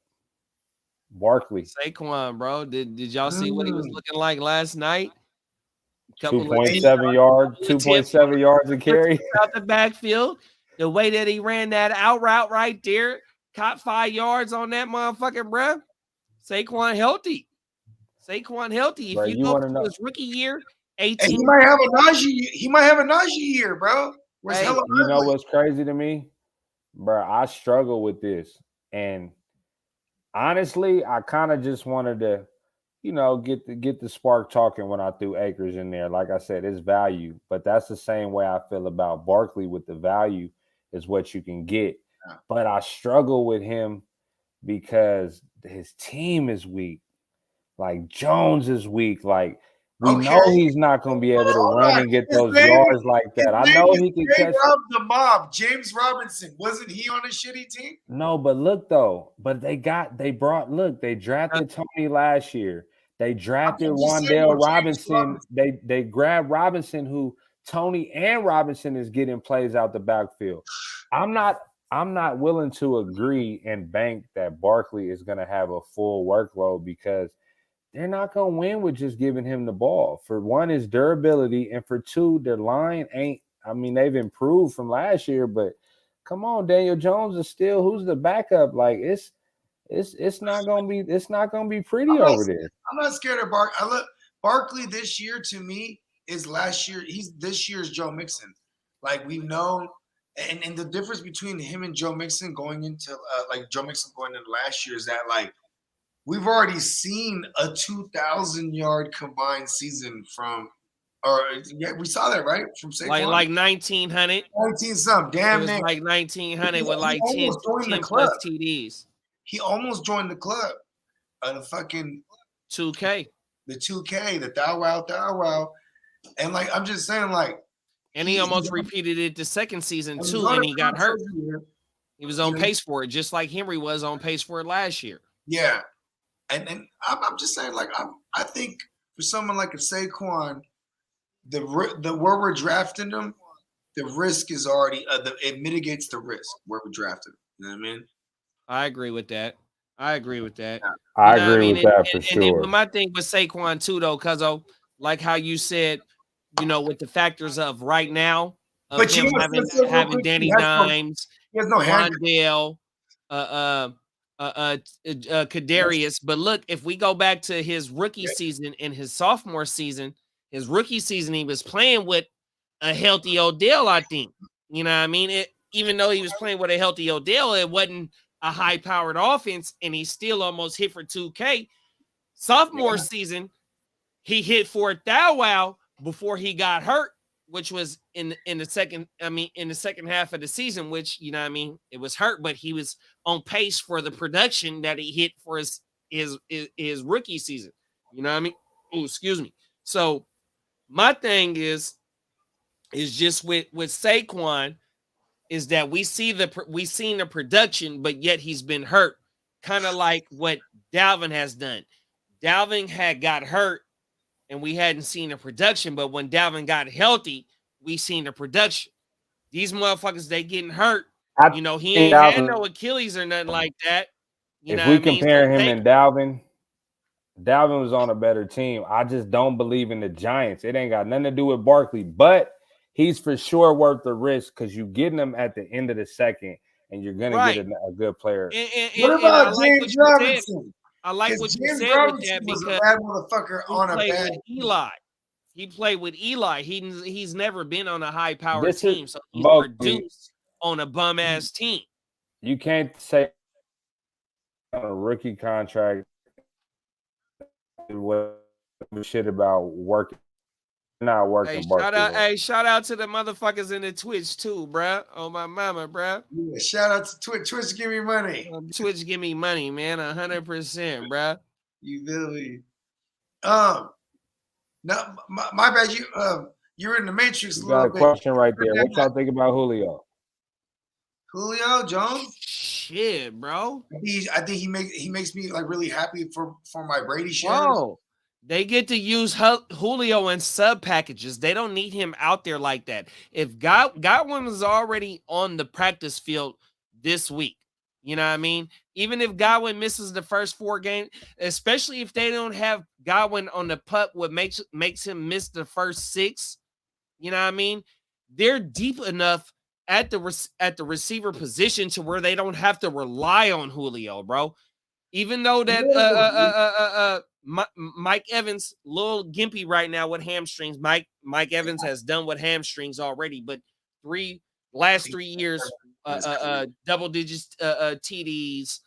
Barkley. Saquon, bro. Did y'all see what he was looking like last night? 2.7 yards, 2.7 yards a carry. Out the backfield. The way that he ran that out route right there, caught 5 yards on that motherfucker, bro. Saquon healthy. If bro, you look to his rookie year, 18. He might have a Najee year, bro. You know what's crazy to me? Bro, I struggle with this. And honestly, I kind of just wanted to, get the spark talking when I threw Akers in there. Like I said, it's value. But that's the same way I feel about Barkley with the value is what you can get. But I struggle with him because his team is weak. Like Jones is weak. Like we know he's not going to be able to run and get those yards like that. I know he can catch the mob. James Robinson, wasn't he on a shitty team? No, but look though. But they drafted Tony last year. They drafted Wan'Dale Robinson. They grabbed Robinson, who Tony and Robinson is getting plays out the backfield. I'm not willing to agree and bank that Barkley is going to have a full workload because they're not going to win with just giving him the ball. For one, his durability, and for two, their line ain't. I mean, they've improved from last year, but come on, Daniel Jones is still who's the backup? Like it's not gonna be pretty over there. I'm not scared of Barkley. I look Barkley this year to me is last year. He's this year's Joe Mixon. Like we've known, and the difference between him and Joe Mixon going into Joe Mixon going into last year is that like we've already seen a 2,000-yard combined season from, or yeah, we saw that right from Saquon. Like 1900. 19 something. Damn, it was man. like 1900 with like 10 plus TDs. He almost joined the club. The fucking 2K. The 2K, the Thou Wow. And like I'm just saying, like, and he almost repeated it the second season too, and he got hurt. He was on pace for it, just like Henry was on pace for it last year. Yeah, and I'm just saying, like, I think for someone like a Saquon, the where we're drafting them, the risk is already it mitigates the risk where we're drafting. You know what I mean? I agree with that. I agree with that for sure. And then my thing with Saquon too, though, Cuzzo, like how you said, with the factors of right now, of him having Danny Dimes, Rondale, Kadarius. But look, if we go back to his rookie season and his sophomore season, his rookie season, he was playing with a healthy Odell, I think. You know what I mean? Even though he was playing with a healthy Odell, it wasn't a high-powered offense, and he still almost hit for 2K. Sophomore season, he hit for a Thou Wow before he got hurt, which was in the second half of the season, which, it was hurt, but he was on pace for the production that he hit for his rookie season. You know what I mean? Oh, excuse me. So my thing is just with Saquon, is that we've seen the production, but yet he's been hurt, kind of like what Dalvin has done. Dalvin had got hurt, and we hadn't seen the production, but when Dalvin got healthy, we seen the production. These motherfuckers, they getting hurt. He ain't had no Achilles or nothing like that. If we compare him and Dalvin was on a better team. I just don't believe in the Giants. It ain't got nothing to do with Barkley, but he's for sure worth the risk because you're getting him at the end of the second, and you're going to get a good player. What about James Robinson? I like what you said with that because a bad motherfucker on a bad Eli. He played with Eli. He's never been on a high-powered team, so he's produced on a bum-ass team. You can't say on a rookie contract what shit about working. Not working. Shout out to the motherfuckers in the Twitch too, bruh. Oh my mama, bruh. Yeah, shout out to Twitch. Twitch, give me money. Twitch, give me money, man. 100%, bruh. You really. No, my bad. You're in the Matrix. You got a question right there. What y'all think about Julio? Julio Jones? Shit, bro. I think he makes me like really happy for my Brady shares. Whoa. They get to use Julio in sub packages. They don't need him out there like that. If Godwin was already on the practice field this week, you know what I mean? Even if Godwin misses the first 4 games, especially if they don't have Godwin on the pup, what makes him miss the first 6, you know what I mean? They're deep enough at the receiver position to where they don't have to rely on Julio, bro. Even though that Mike Evans, a little gimpy right now with hamstrings. Mike Evans has done with hamstrings already, but last 3 years, double digits TDs,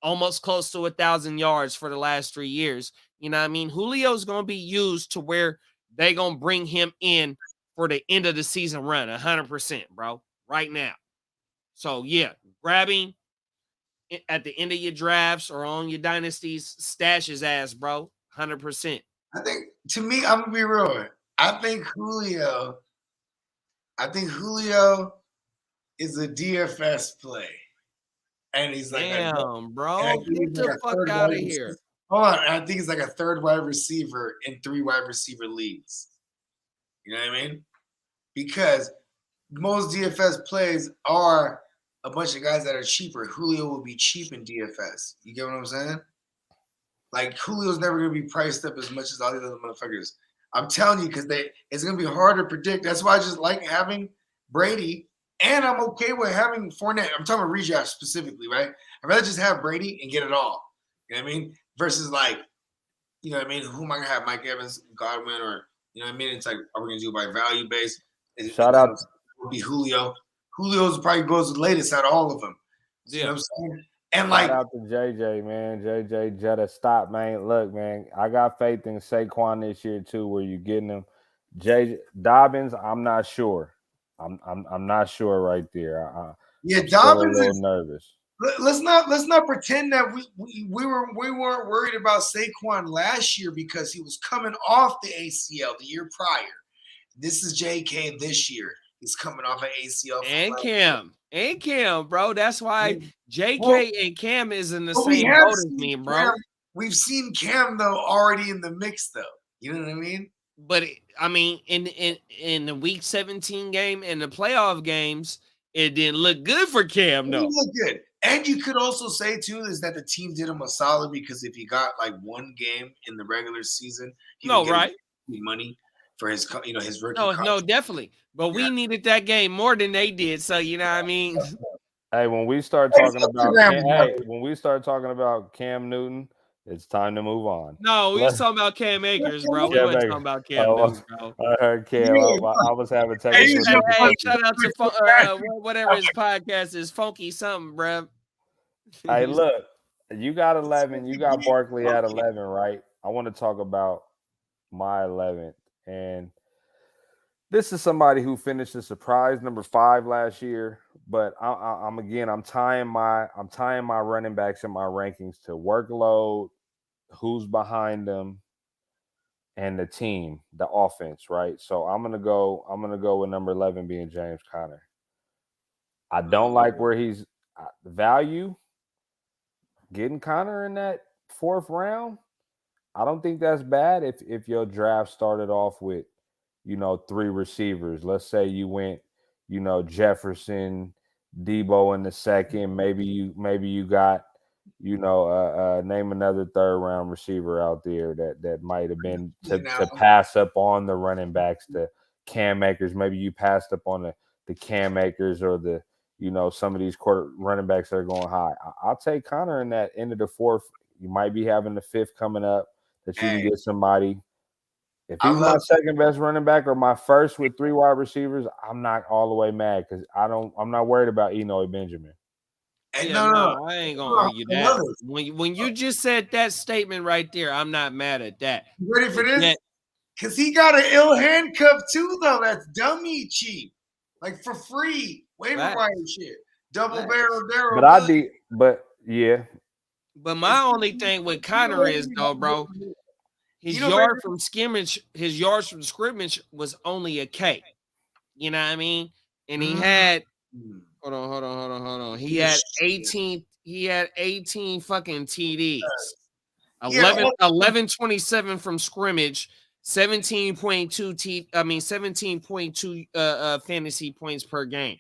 almost close to 1,000 yards for the last 3 years. You know what I mean? Julio's going to be used to where they going to bring him in for the end of the season run, 100%, bro, right now. So, yeah, grabbing at the end of your drafts or on your dynasties, stash his ass, bro. 100%. I think, to me, I'm gonna be real. I think Julio is a DFS play, and he's like, damn, bro, get the fuck out of here. Hold on, I think he's like a 3rd wide receiver in 3 wide receiver leagues. You know what I mean? Because most DFS plays are a bunch of guys that are cheaper. Julio will be cheap in DFS. You get what I'm saying? Like, Julio's never going to be priced up as much as all the other motherfuckers. I'm telling you, because it's going to be hard to predict. That's why I just like having Brady And I'm okay with having Fournette. I'm talking about redraft specifically, right? I'd rather just have Brady and get it all. You know what I mean? Versus like, you know what I mean? Who am I gonna have? Mike Evans, Godwin, or you know what I mean? It's like, are we gonna do it by value base? Shout out, Would be Julio. Julio's probably goes the latest out of all of them. So, you know what I'm saying? And shout like, out to JJ, man. JJ Jetta, stop, man. Look, man, I got faith in Saquon this year too. Where you getting him? JJ Dobbins, I'm not sure. I'm not sure right there. yeah, I'm still a Dobbins little is. nervous. Let's not pretend that we weren't worried about Saquon last year because he was coming off the ACL the year prior. This is JK this year. He's coming off an ACL. And Cam, bro. That's why JK Well, and Cam is in the but same boat as me, bro. Cam, we've seen Cam though already in the mix though. You know what I mean? But I mean, in the Week 17 game and the playoff games, it didn't look good for Cam. It No, didn't look good. And you could also say too is that the team did him a solid because if he got like one game in the regular season, he would get money for his his rookie. No, definitely. But we needed that game more than they did. So you know what I mean. Hey, when we start talking about Cam Newton, it's time to move on. No, we was talking about Cam Akers, bro. We weren't talking about Cam Newton, bro. I heard Cam. I was having technical difficulties. Hey, shout out to whatever his podcast is, Funky something, bro. Hey, look, you got 11. You got Barkley at 11, right? I want to talk about my 11th, and this is somebody who finished a surprise number 5 last year. But I'm tying my running backs in my rankings to workload, who's behind them, and the team, the offense, right? So I'm gonna go with number 11 being James Conner. I don't like where he's value. Getting Conner in that 4th round, I don't think that's bad if your draft started off with 3 receivers. Let's say you went, Jefferson, Debo in the 2nd. Maybe you got, name another 3rd round receiver out there that might have been to pass up on the running backs, the Cam Akers. Maybe you passed up on the Cam Akers or the some of these running backs that are going high. I'll take Conner in that end of the 4th. You might be having the 5th coming up that you can get somebody. If he's my 2nd best running back or my 1st with 3 wide receivers, I'm not all the way mad because I'm not worried about Eno Benjamin. Hey, no, I ain't gonna argue that. When you just said that statement right there, I'm not mad at that. You ready for this? Because he got an ill handcuff too, though. That's dummy cheap, like for free. Waiver wire shit, double barrel. But yeah. But my only thing with Conner is though, bro. His yards from scrimmage was only a K. You know what I mean? And he had hold on. He had 18 fucking TDs. 11-27 from scrimmage, 17.2 fantasy points per game.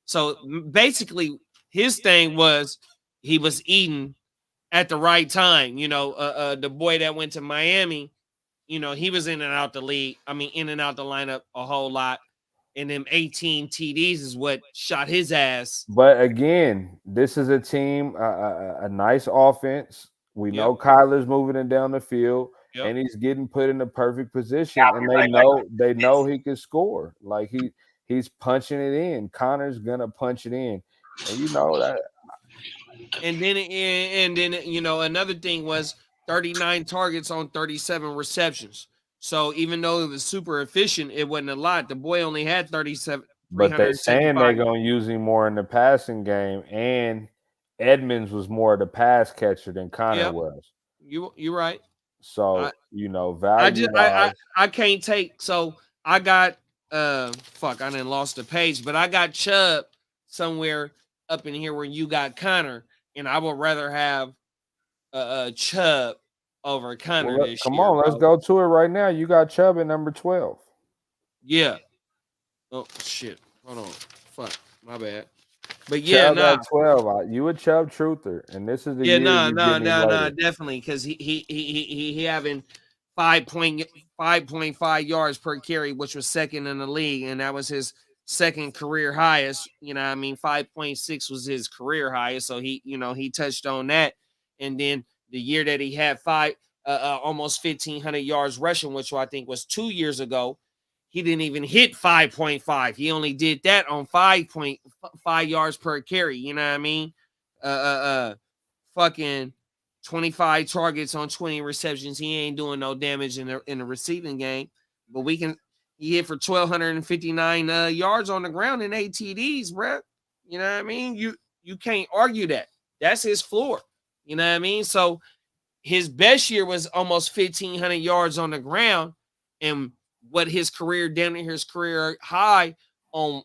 So basically his thing was he was eating at the right time. The boy that went to Miami, he was in and out the league. In and out the lineup a whole lot. And them 18 TDs is what shot his ass. But again, this is a team, a nice offense. We know Kyler's moving it down the field, and he's getting put in the perfect position. And they know he can score. Like he's punching it in. Connor's gonna punch it in, and you know that. And then another thing was 39 targets on 37 receptions. So even though it was super efficient, it wasn't a lot. The boy only had 37. But they're saying they're gonna use him more in the passing game, and Edmonds was more of the pass catcher than Conner was. You're right. So value. I can't take. So I got I done lost the page, but I got Chubb somewhere up in here where you got Conner, and I would rather have Chubb over Conner this year. Come on, let's go to it right now. You got Chubb at number 12. Yeah. Oh shit. Hold on. Fuck. My bad. But yeah, Chubb at 12. You a Chubb truther, and this is the year. Definitely, because he having 5.5 yards per carry, which was 2nd in the league, and that was his second career highest. You know what I mean? 5.6 was his career highest. So he touched on that. And then the year that he had almost 1,500 yards rushing, which I think was 2 years ago, he didn't even hit 5.5. He only did that on 5.5 yards per carry. You know what I mean? Fucking 25 targets on 20 receptions. He ain't doing no damage in the receiving game. But he hit for 1,259 yards on the ground in ATDs, bro. You know what I mean? You can't argue that. That's his floor. You know what I mean? So his best year was almost 1,500 yards on the ground, and what his career down to his career high on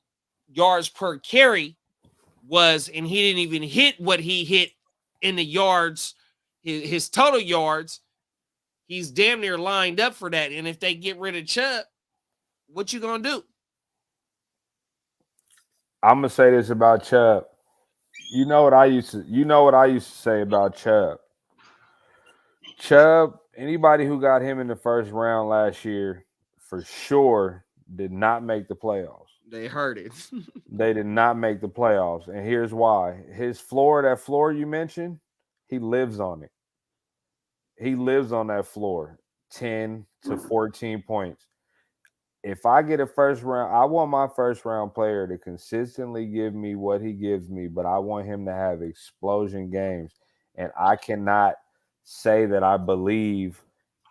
yards per carry was, and he didn't even hit what he hit in the yards, his total yards. He's damn near lined up for that. And if they get rid of Chubb, what you gonna do? I'm gonna say this about Chubb. You know what I used to say about Chubb. Chubb, anybody who got him in the first round last year, for sure, did not make the playoffs. They heard it. They did not make the playoffs. And here's why. His floor, that floor you mentioned, he lives on it. He lives on that floor, 10 to 14 points. If I get a first round, I want my first round player to consistently give me what he gives me, but I want him to have explosion games. And I cannot say that I believe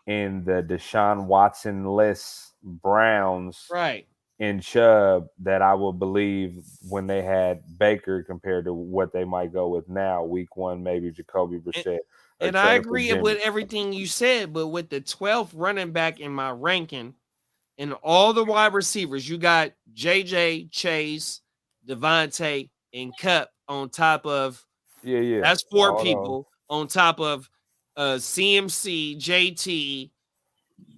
in the Deshaun Watson-less Browns Right. in Chubb that I will believe when they had Baker compared to what they might go with now, week one, maybe Jacoby Brissett. And I agree with everything you said, but with the 12th running back in my ranking and all the wide receivers, you got JJ, Chase, Devontae, and Cup on top of that's four people on top of CMC, JT,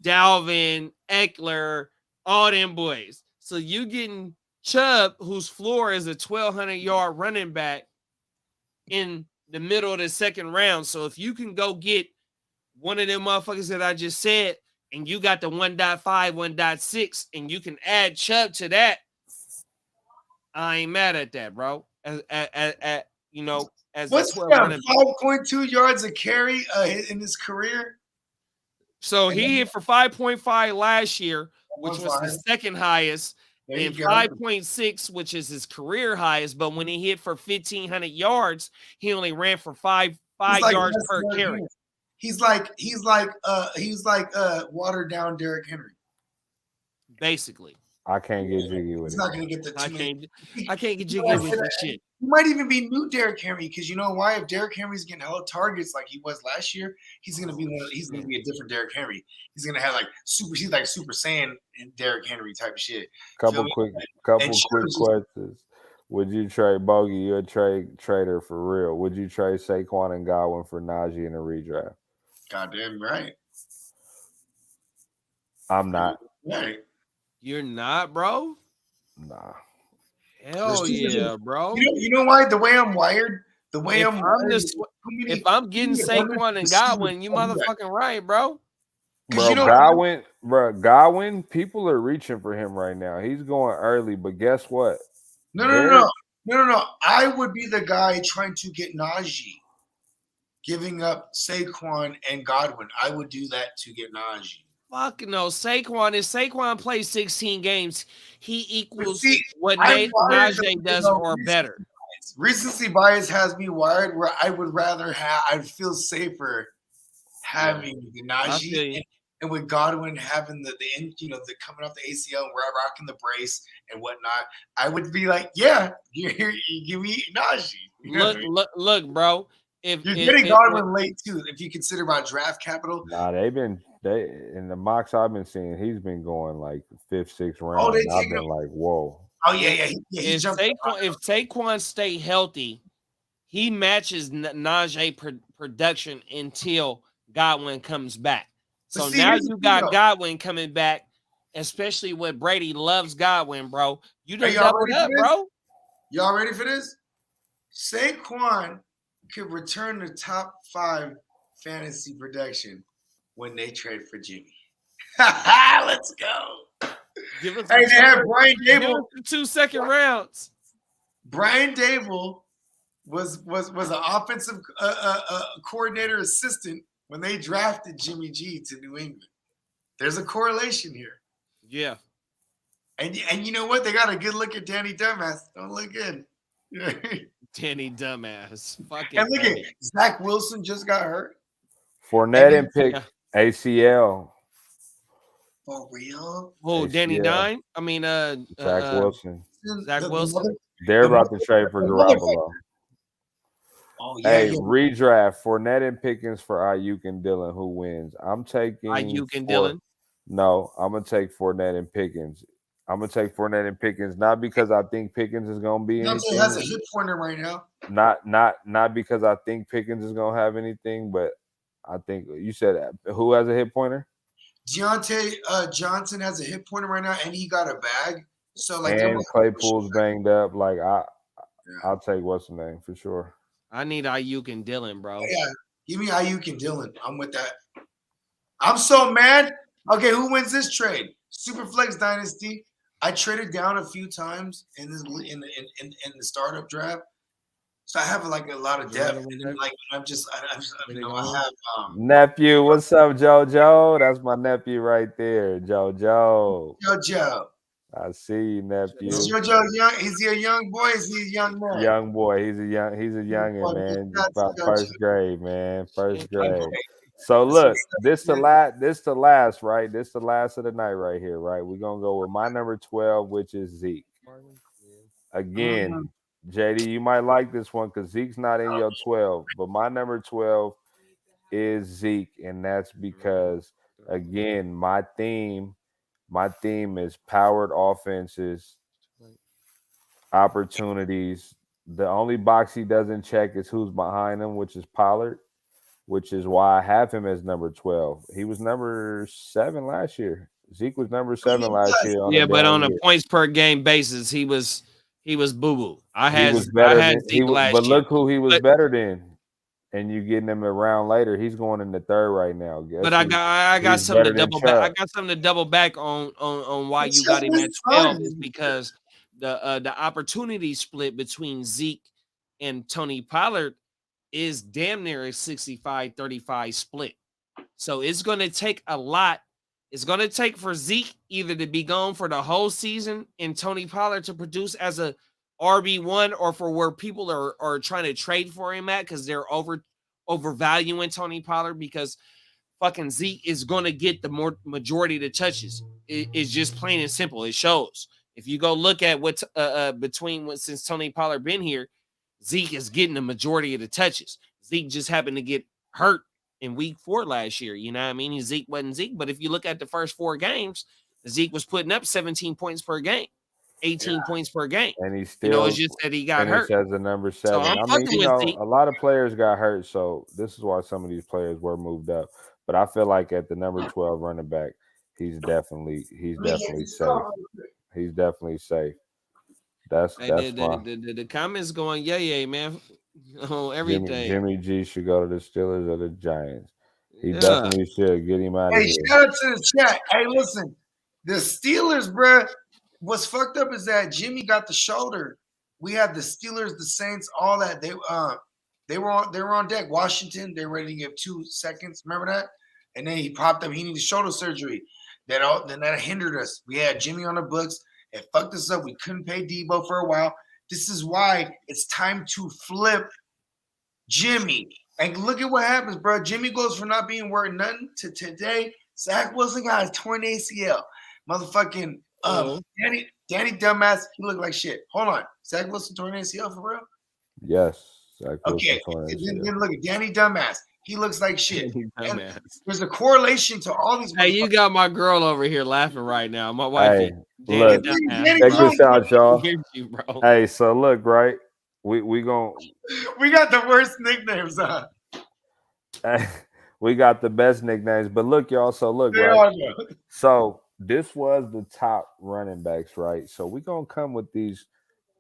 Dalvin, Eckler, all them boys. So you getting Chubb, whose floor is a 1,200-yard running back in the middle of the second round. So if you can go get one of them motherfuckers that I just said, and you got the 1.5, 1.6, and you can add Chubb to that, I ain't mad at that, bro. As what's that? 5.2 yards a carry in his career. So he hit for 5.5 last year, which was the second highest, and 5.6, which is his career highest. But when he hit for 1,500 yards, he only ran for five yards per carry. He's like watered down Derrick Henry. Basically. I can't get jiggy with it. He's not gonna get the I can't get jiggy with that shit. He might even be new Derrick Henry, because you know why? If Derrick Henry's getting hella targets like he was last year, he's gonna be a different Derrick Henry. He's gonna have he's like Super Saiyan and Derrick Henry type of shit. Couple quick questions. Would you trade Bogey? You're a trader for real. Would you trade Saquon and Godwin for Najee in a redraft? Goddamn right. I'm not. Right. You're not, bro? Nah. Hell yeah, bro. You know why? The way I'm wired, if I'm getting Saquon and Godwin, you motherfucking right, bro. Bro, Godwin, people are reaching for him right now. He's going early, but guess what? No. I would be the guy trying to get Najee, giving up Saquon and Godwin. I would do that to get Najee. Fuck no. Saquon plays 16 games, he equals what Najee does or better. Recency bias has me wired where I would rather I'd feel safer having the Najee and with Godwin having the coming off the ACL and we're rocking the brace and whatnot. I would be like, yeah, you give me Najee. Look, bro. You're getting Godwin late too, if you consider about draft capital. Nah, they in the mocks I've been seeing, he's been going like 5th, 6th round. I've been like, whoa. Oh yeah. If Saquon stay healthy, he matches Najee production until Godwin comes back. So now you got Godwin coming back, especially with Brady loves Godwin, bro. You done doubled up, bro. Y'all ready for this? Saquon could return to top 5 fantasy production when they trade for Jimmy. Let's go. Give us Hey, they have Brian give Dable. us the 2 second rounds. Brian Dable was an offensive coordinator assistant when they drafted Jimmy G to New England. There's a correlation here. Yeah. And you know what? They got a good look at Danny Dumbass. Don't look good. Danny dumbass. Fucking And look at Zach Wilson just got hurt. Fournette and pick ACL. For real? Oh, Danny ACL. Dine. I mean, Zach Wilson. Zach Wilson. They're about to trade for Garoppolo. Oh yeah. Hey, redraft Fournette and Pickens for Ayuk and Dillon. Who wins? I'm taking Ayuk and Dillon. No, I'm gonna take Fournette and Pickens. I'm gonna take Fournette and Pickens, not because I think Pickens is gonna be anything. He has a hip pointer right now. Not because I think Pickens is gonna have anything, but I think you said who has a hip pointer? Deontay Johnson has a hip pointer right now, and he got a bag. So like, and Claypool's banged up. Like I'll take what's the name for sure. I need Ayuk and Dillon, bro. Yeah, give me Ayuk and Dillon. I'm with that. I'm so mad. Okay, who wins this trade? Superflex Dynasty. I traded down a few times in this in the startup draft, so I have like a lot of depth. And then, like I have nephew. What's up, JoJo? That's my nephew right there, JoJo. JoJo. I see you, nephew. Is JoJo young? Is he a young boy? Is he a young man? Young boy. He's a youngin', man. About first grade, man. First grade. So look, this the last, right? This the last of the night right here, right? We're gonna go with my number 12, which is Zeke. Again, JD, you might like this one because Zeke's not in your 12, but my number 12 is Zeke, and that's because again, my theme is powered offenses, opportunities. The only box he doesn't check is who's behind him, which is Pollard, which is why I have him as number 12. He was number 7 last year. Zeke was number 7 last year. But on a points per game basis, he was boo-boo. I had Zeke last year. But look who he was better than. And you getting him a round later. He's going in the 3rd right now. But I got something to double back. I got something to double back on why you got him at 12 is because the opportunity split between Zeke and Tony Pollard is damn near a 65-35 split. So it's going to take a lot. It's going to take for Zeke either to be gone for the whole season and Tony Pollard to produce as a RB1 or for where people are trying to trade for him at because they're overvaluing Tony Pollard because fucking Zeke is going to get the majority of the touches. It's just plain and simple. It shows. If you go look at what's since Tony Pollard been here, Zeke is getting the majority of the touches. Zeke just happened to get hurt in week 4 last year. You know what I mean? Zeke wasn't Zeke. But if you look at the first 4 games, Zeke was putting up 17 points per game, 18 points per game. And he still, it's just that he got hurt. As the number 7. So I mean, a lot of players got hurt. So this is why some of these players were moved up. But I feel like at the number 12 running back, he's definitely safe. He's definitely safe. That's the comments going, yeah, man. Oh, everything. Jimmy G should go to the Steelers or the Giants. He definitely should get him out of here. Hey, shout out to the chat. Hey, listen, the Steelers, bro. What's fucked up is that Jimmy got the shoulder. We had the Steelers, the Saints, all that. They were on deck. Washington, they were ready to give 2 seconds. Remember that? And then he popped up. He needed shoulder surgery. Then that hindered us. We had Jimmy on the books. It fucked us up. We couldn't pay Debo for a while. This is why it's time to flip Jimmy. And look at what happens, bro. Jimmy goes from not being worth nothing to today. Zach Wilson got a torn ACL. Motherfucking Danny dumbass, he looked like shit. Hold on. Zach Wilson torn ACL for real? Yes. Zach Wilson torn ACL. Then look at Danny dumbass. He looks like shit. There's a correlation to all these. Hey, you got my girl over here laughing right now. My wife. Hey, look, check this out, y'all. Hey, so look, right? We got the worst nicknames, huh? We got the best nicknames, but look, y'all. So look, right? So this was the top running backs, right? So we're gonna come with these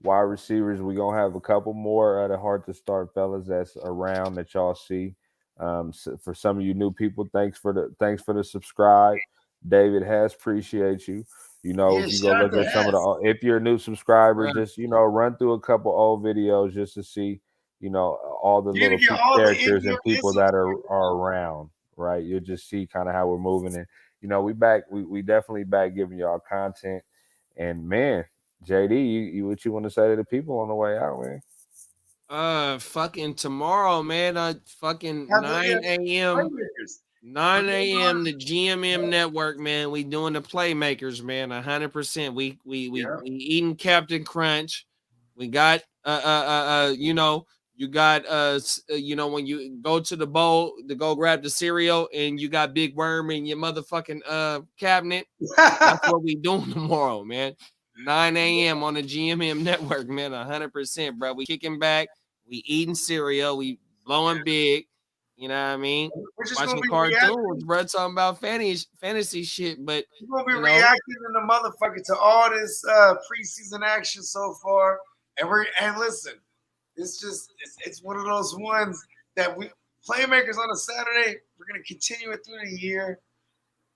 wide receivers. We're gonna have a couple more of the Heart2Start fellas that's around that y'all see. So for some of you new people, thanks for the subscribe. David Hess, appreciate you. You know, Yeah, if you go shout out look to at some of Hess. the, if you're a new subscriber, Right. just, you know, run through a couple old videos just to see, you know, all the You're little gonna get all the characters and people insights. that are around, right? You'll just see kind of how we're moving. And, you know, we definitely back giving y'all content. And man, JD, you what you want to say to the people on the way out, man? Fucking tomorrow, man. Fucking Have 9 the a.m. playmakers. 9 a.m. the GMM network, man. We doing the playmakers, man. 100%. We Yeah. eating Captain Crunch. We got you know, you got you know, when you go to the bowl to go grab the cereal and you got Big Worm in your motherfucking cabinet. That's what we doing tomorrow, man. 9 a.m. on the GMM network, man. 100%, bro. We kicking back. We eating cereal. We blowing big. You know what I mean? We're just Watching gonna be cartoons, reacting. bro. Talking about fantasy shit, but We're gonna be you know, reacting in the motherfucker to all this preseason action so far. And listen, it's one of those ones that we playmakers on a Saturday. We're gonna continue it through the year,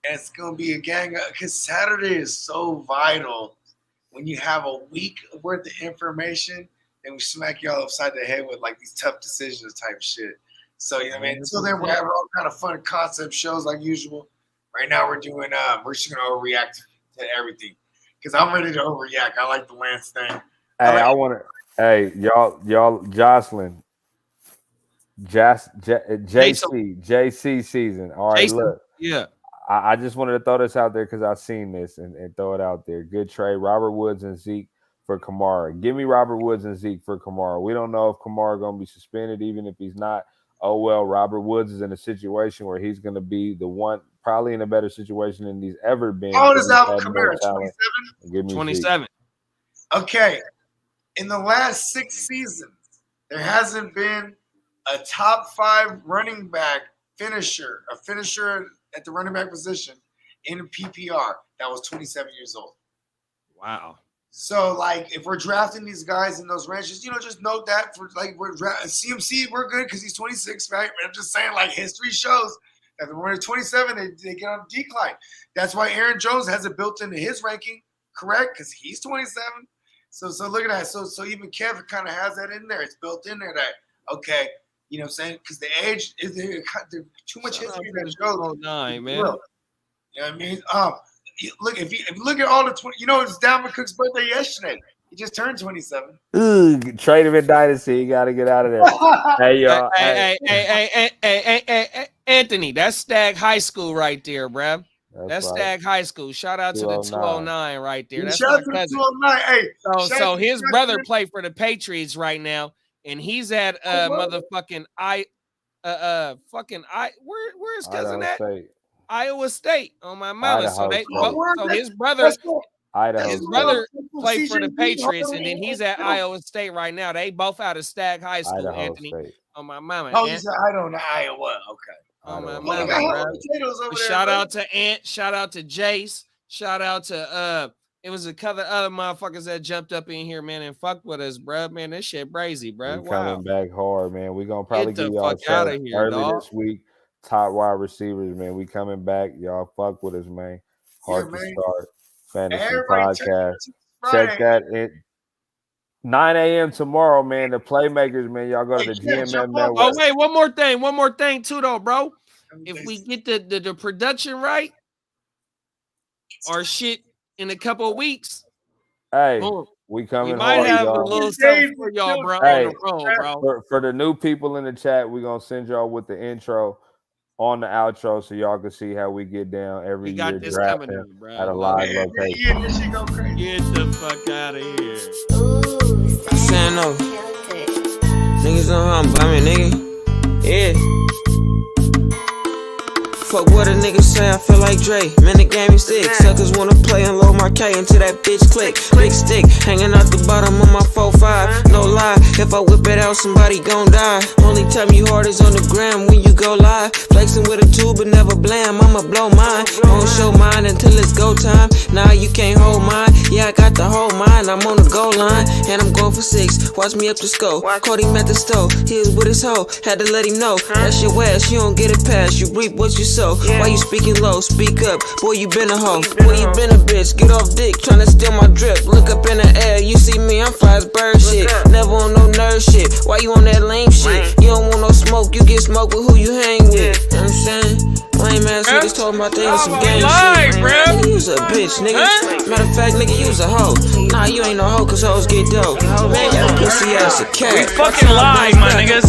and it's gonna be a gang because Saturday is so vital. When you have a week worth of information, and we smack y'all upside the head with like these tough decisions type shit. So you know what I mean. Until then, we're having all kind of fun concept shows like usual. Right now, we're doing we're just gonna overreact to everything because I'm ready to overreact. I like the Lance thing. Hey, I want to. Hey, y'all, Jocelyn, JC season. All right, Jason, look. yeah. I just wanted to throw this out there because I've seen this and throw it out there. Good trade. Robert Woods and Zeke for Kamara. Give me Robert Woods and Zeke for Kamara. We don't know if Kamara going to be suspended, even if he's not. Oh, well, Robert Woods is in a situation where he's going to be the one, probably in a better situation than he's ever been. How old is Alvin Had more Kamara? talent. 27? Give me 27. Zeke. Okay. In the last 6 seasons, there hasn't been a top 5 running back finisher, a finisher at the running back position in PPR that was 27 years old. Wow. So, like, if we're drafting these guys in those ranges, you know, just note that for like we're CMC, we're good because he's 26, right? But I'm just saying, like, history shows that when they're 27, they get on decline. That's why Aaron Jones has it built into his ranking, correct? Because he's 27. So look at that. So even Kevin kind of has that in there. It's built in there that okay, you know what I'm saying? Because the age is there's too much history that shows. 9, man. You know what I mean? Look, if you look at all the 20, you know, it's Dalvin Cook's birthday yesterday. He just turned 27. Ooh, trade him in Dynasty. You got to get out of there. Hey, y'all. Hey, Anthony, that's Stag High School right there, bruh. That's right. Stag High School. Shout out to the 209 right there. That's Shout my out to the cousin. 209. Hey, So his brother played for the Patriots right now, and he's at motherfucking where is cousin at? State. Iowa State on my mama. So his brother played for the Patriots, and then he's at Iowa State right now. They both out of Stag High School, Anthony. State. On my mama. Oh, you said I don't know Iowa. Okay. On my mama. Shout out to Ant. Shout out to Jace. Shout out to it was a couple other motherfuckers that jumped up in here, man, and fucked with us, bro. Man, this shit crazy, bro. We coming back hard, man. We gonna probably get the give y'all fuck out of here, early dog. this week. Top wide receivers, man. We coming back. Y'all fuck with us, man. Heart2Start Fantasy Podcast. Check that in 9 a.m. tomorrow, man. The playmakers, man. Y'all go to the GMM network. Oh, wait, one more thing too, though, bro. If we get the production right, our shit in a couple of weeks, hey, we coming. We might hard, have y'all. a little something for y'all, bro. Hey, on the road, bro. For the new people in the chat, we're gonna send y'all with the intro on the outro so y'all can see how we get down every year drafting at a live location. Get the fuck out of here. Saying no. Niggas know how I'm bumming, nigga. Yeah. Fuck what a nigga say, I feel like Dre. Man, the game is thick. Suckers wanna play and low marquee until that bitch click. Big stick, hanging out the bottom of my 4-5. No lie, if I whip it out, somebody gon' die. Only time you hard is on the gram when you go live. Flexing with a tube but never blam, I'ma blow mine. Won't show mine until it's go time. Nah, you can't hold mine. Yeah, I got the whole mine, I'm on the goal line. And I'm going for 6, watch me up the scope. Caught him at the stove, he was with his hoe. Had to let him know, that's your ass, you don't get it past. You reap what you sow. so. Why you speaking low? Speak up. Boy, you been a hoe. Boy, you been a bitch. Get off dick, tryna steal my drip. Look up in the air, you see me, I'm fly as bird shit. Never on no nerd shit. Why you on that lame shit? You don't want no smoke, you get smoke with who you hang with. You know what I'm saying? Lame ass niggas talking about they on some gang shit. Nigga, you's a bitch, nigga. Matter of fact, nigga, you's a hoe. Nah, you ain't no hoe, cause hoes get dope. Man, that pussy ass a cat. We fucking live, my niggas.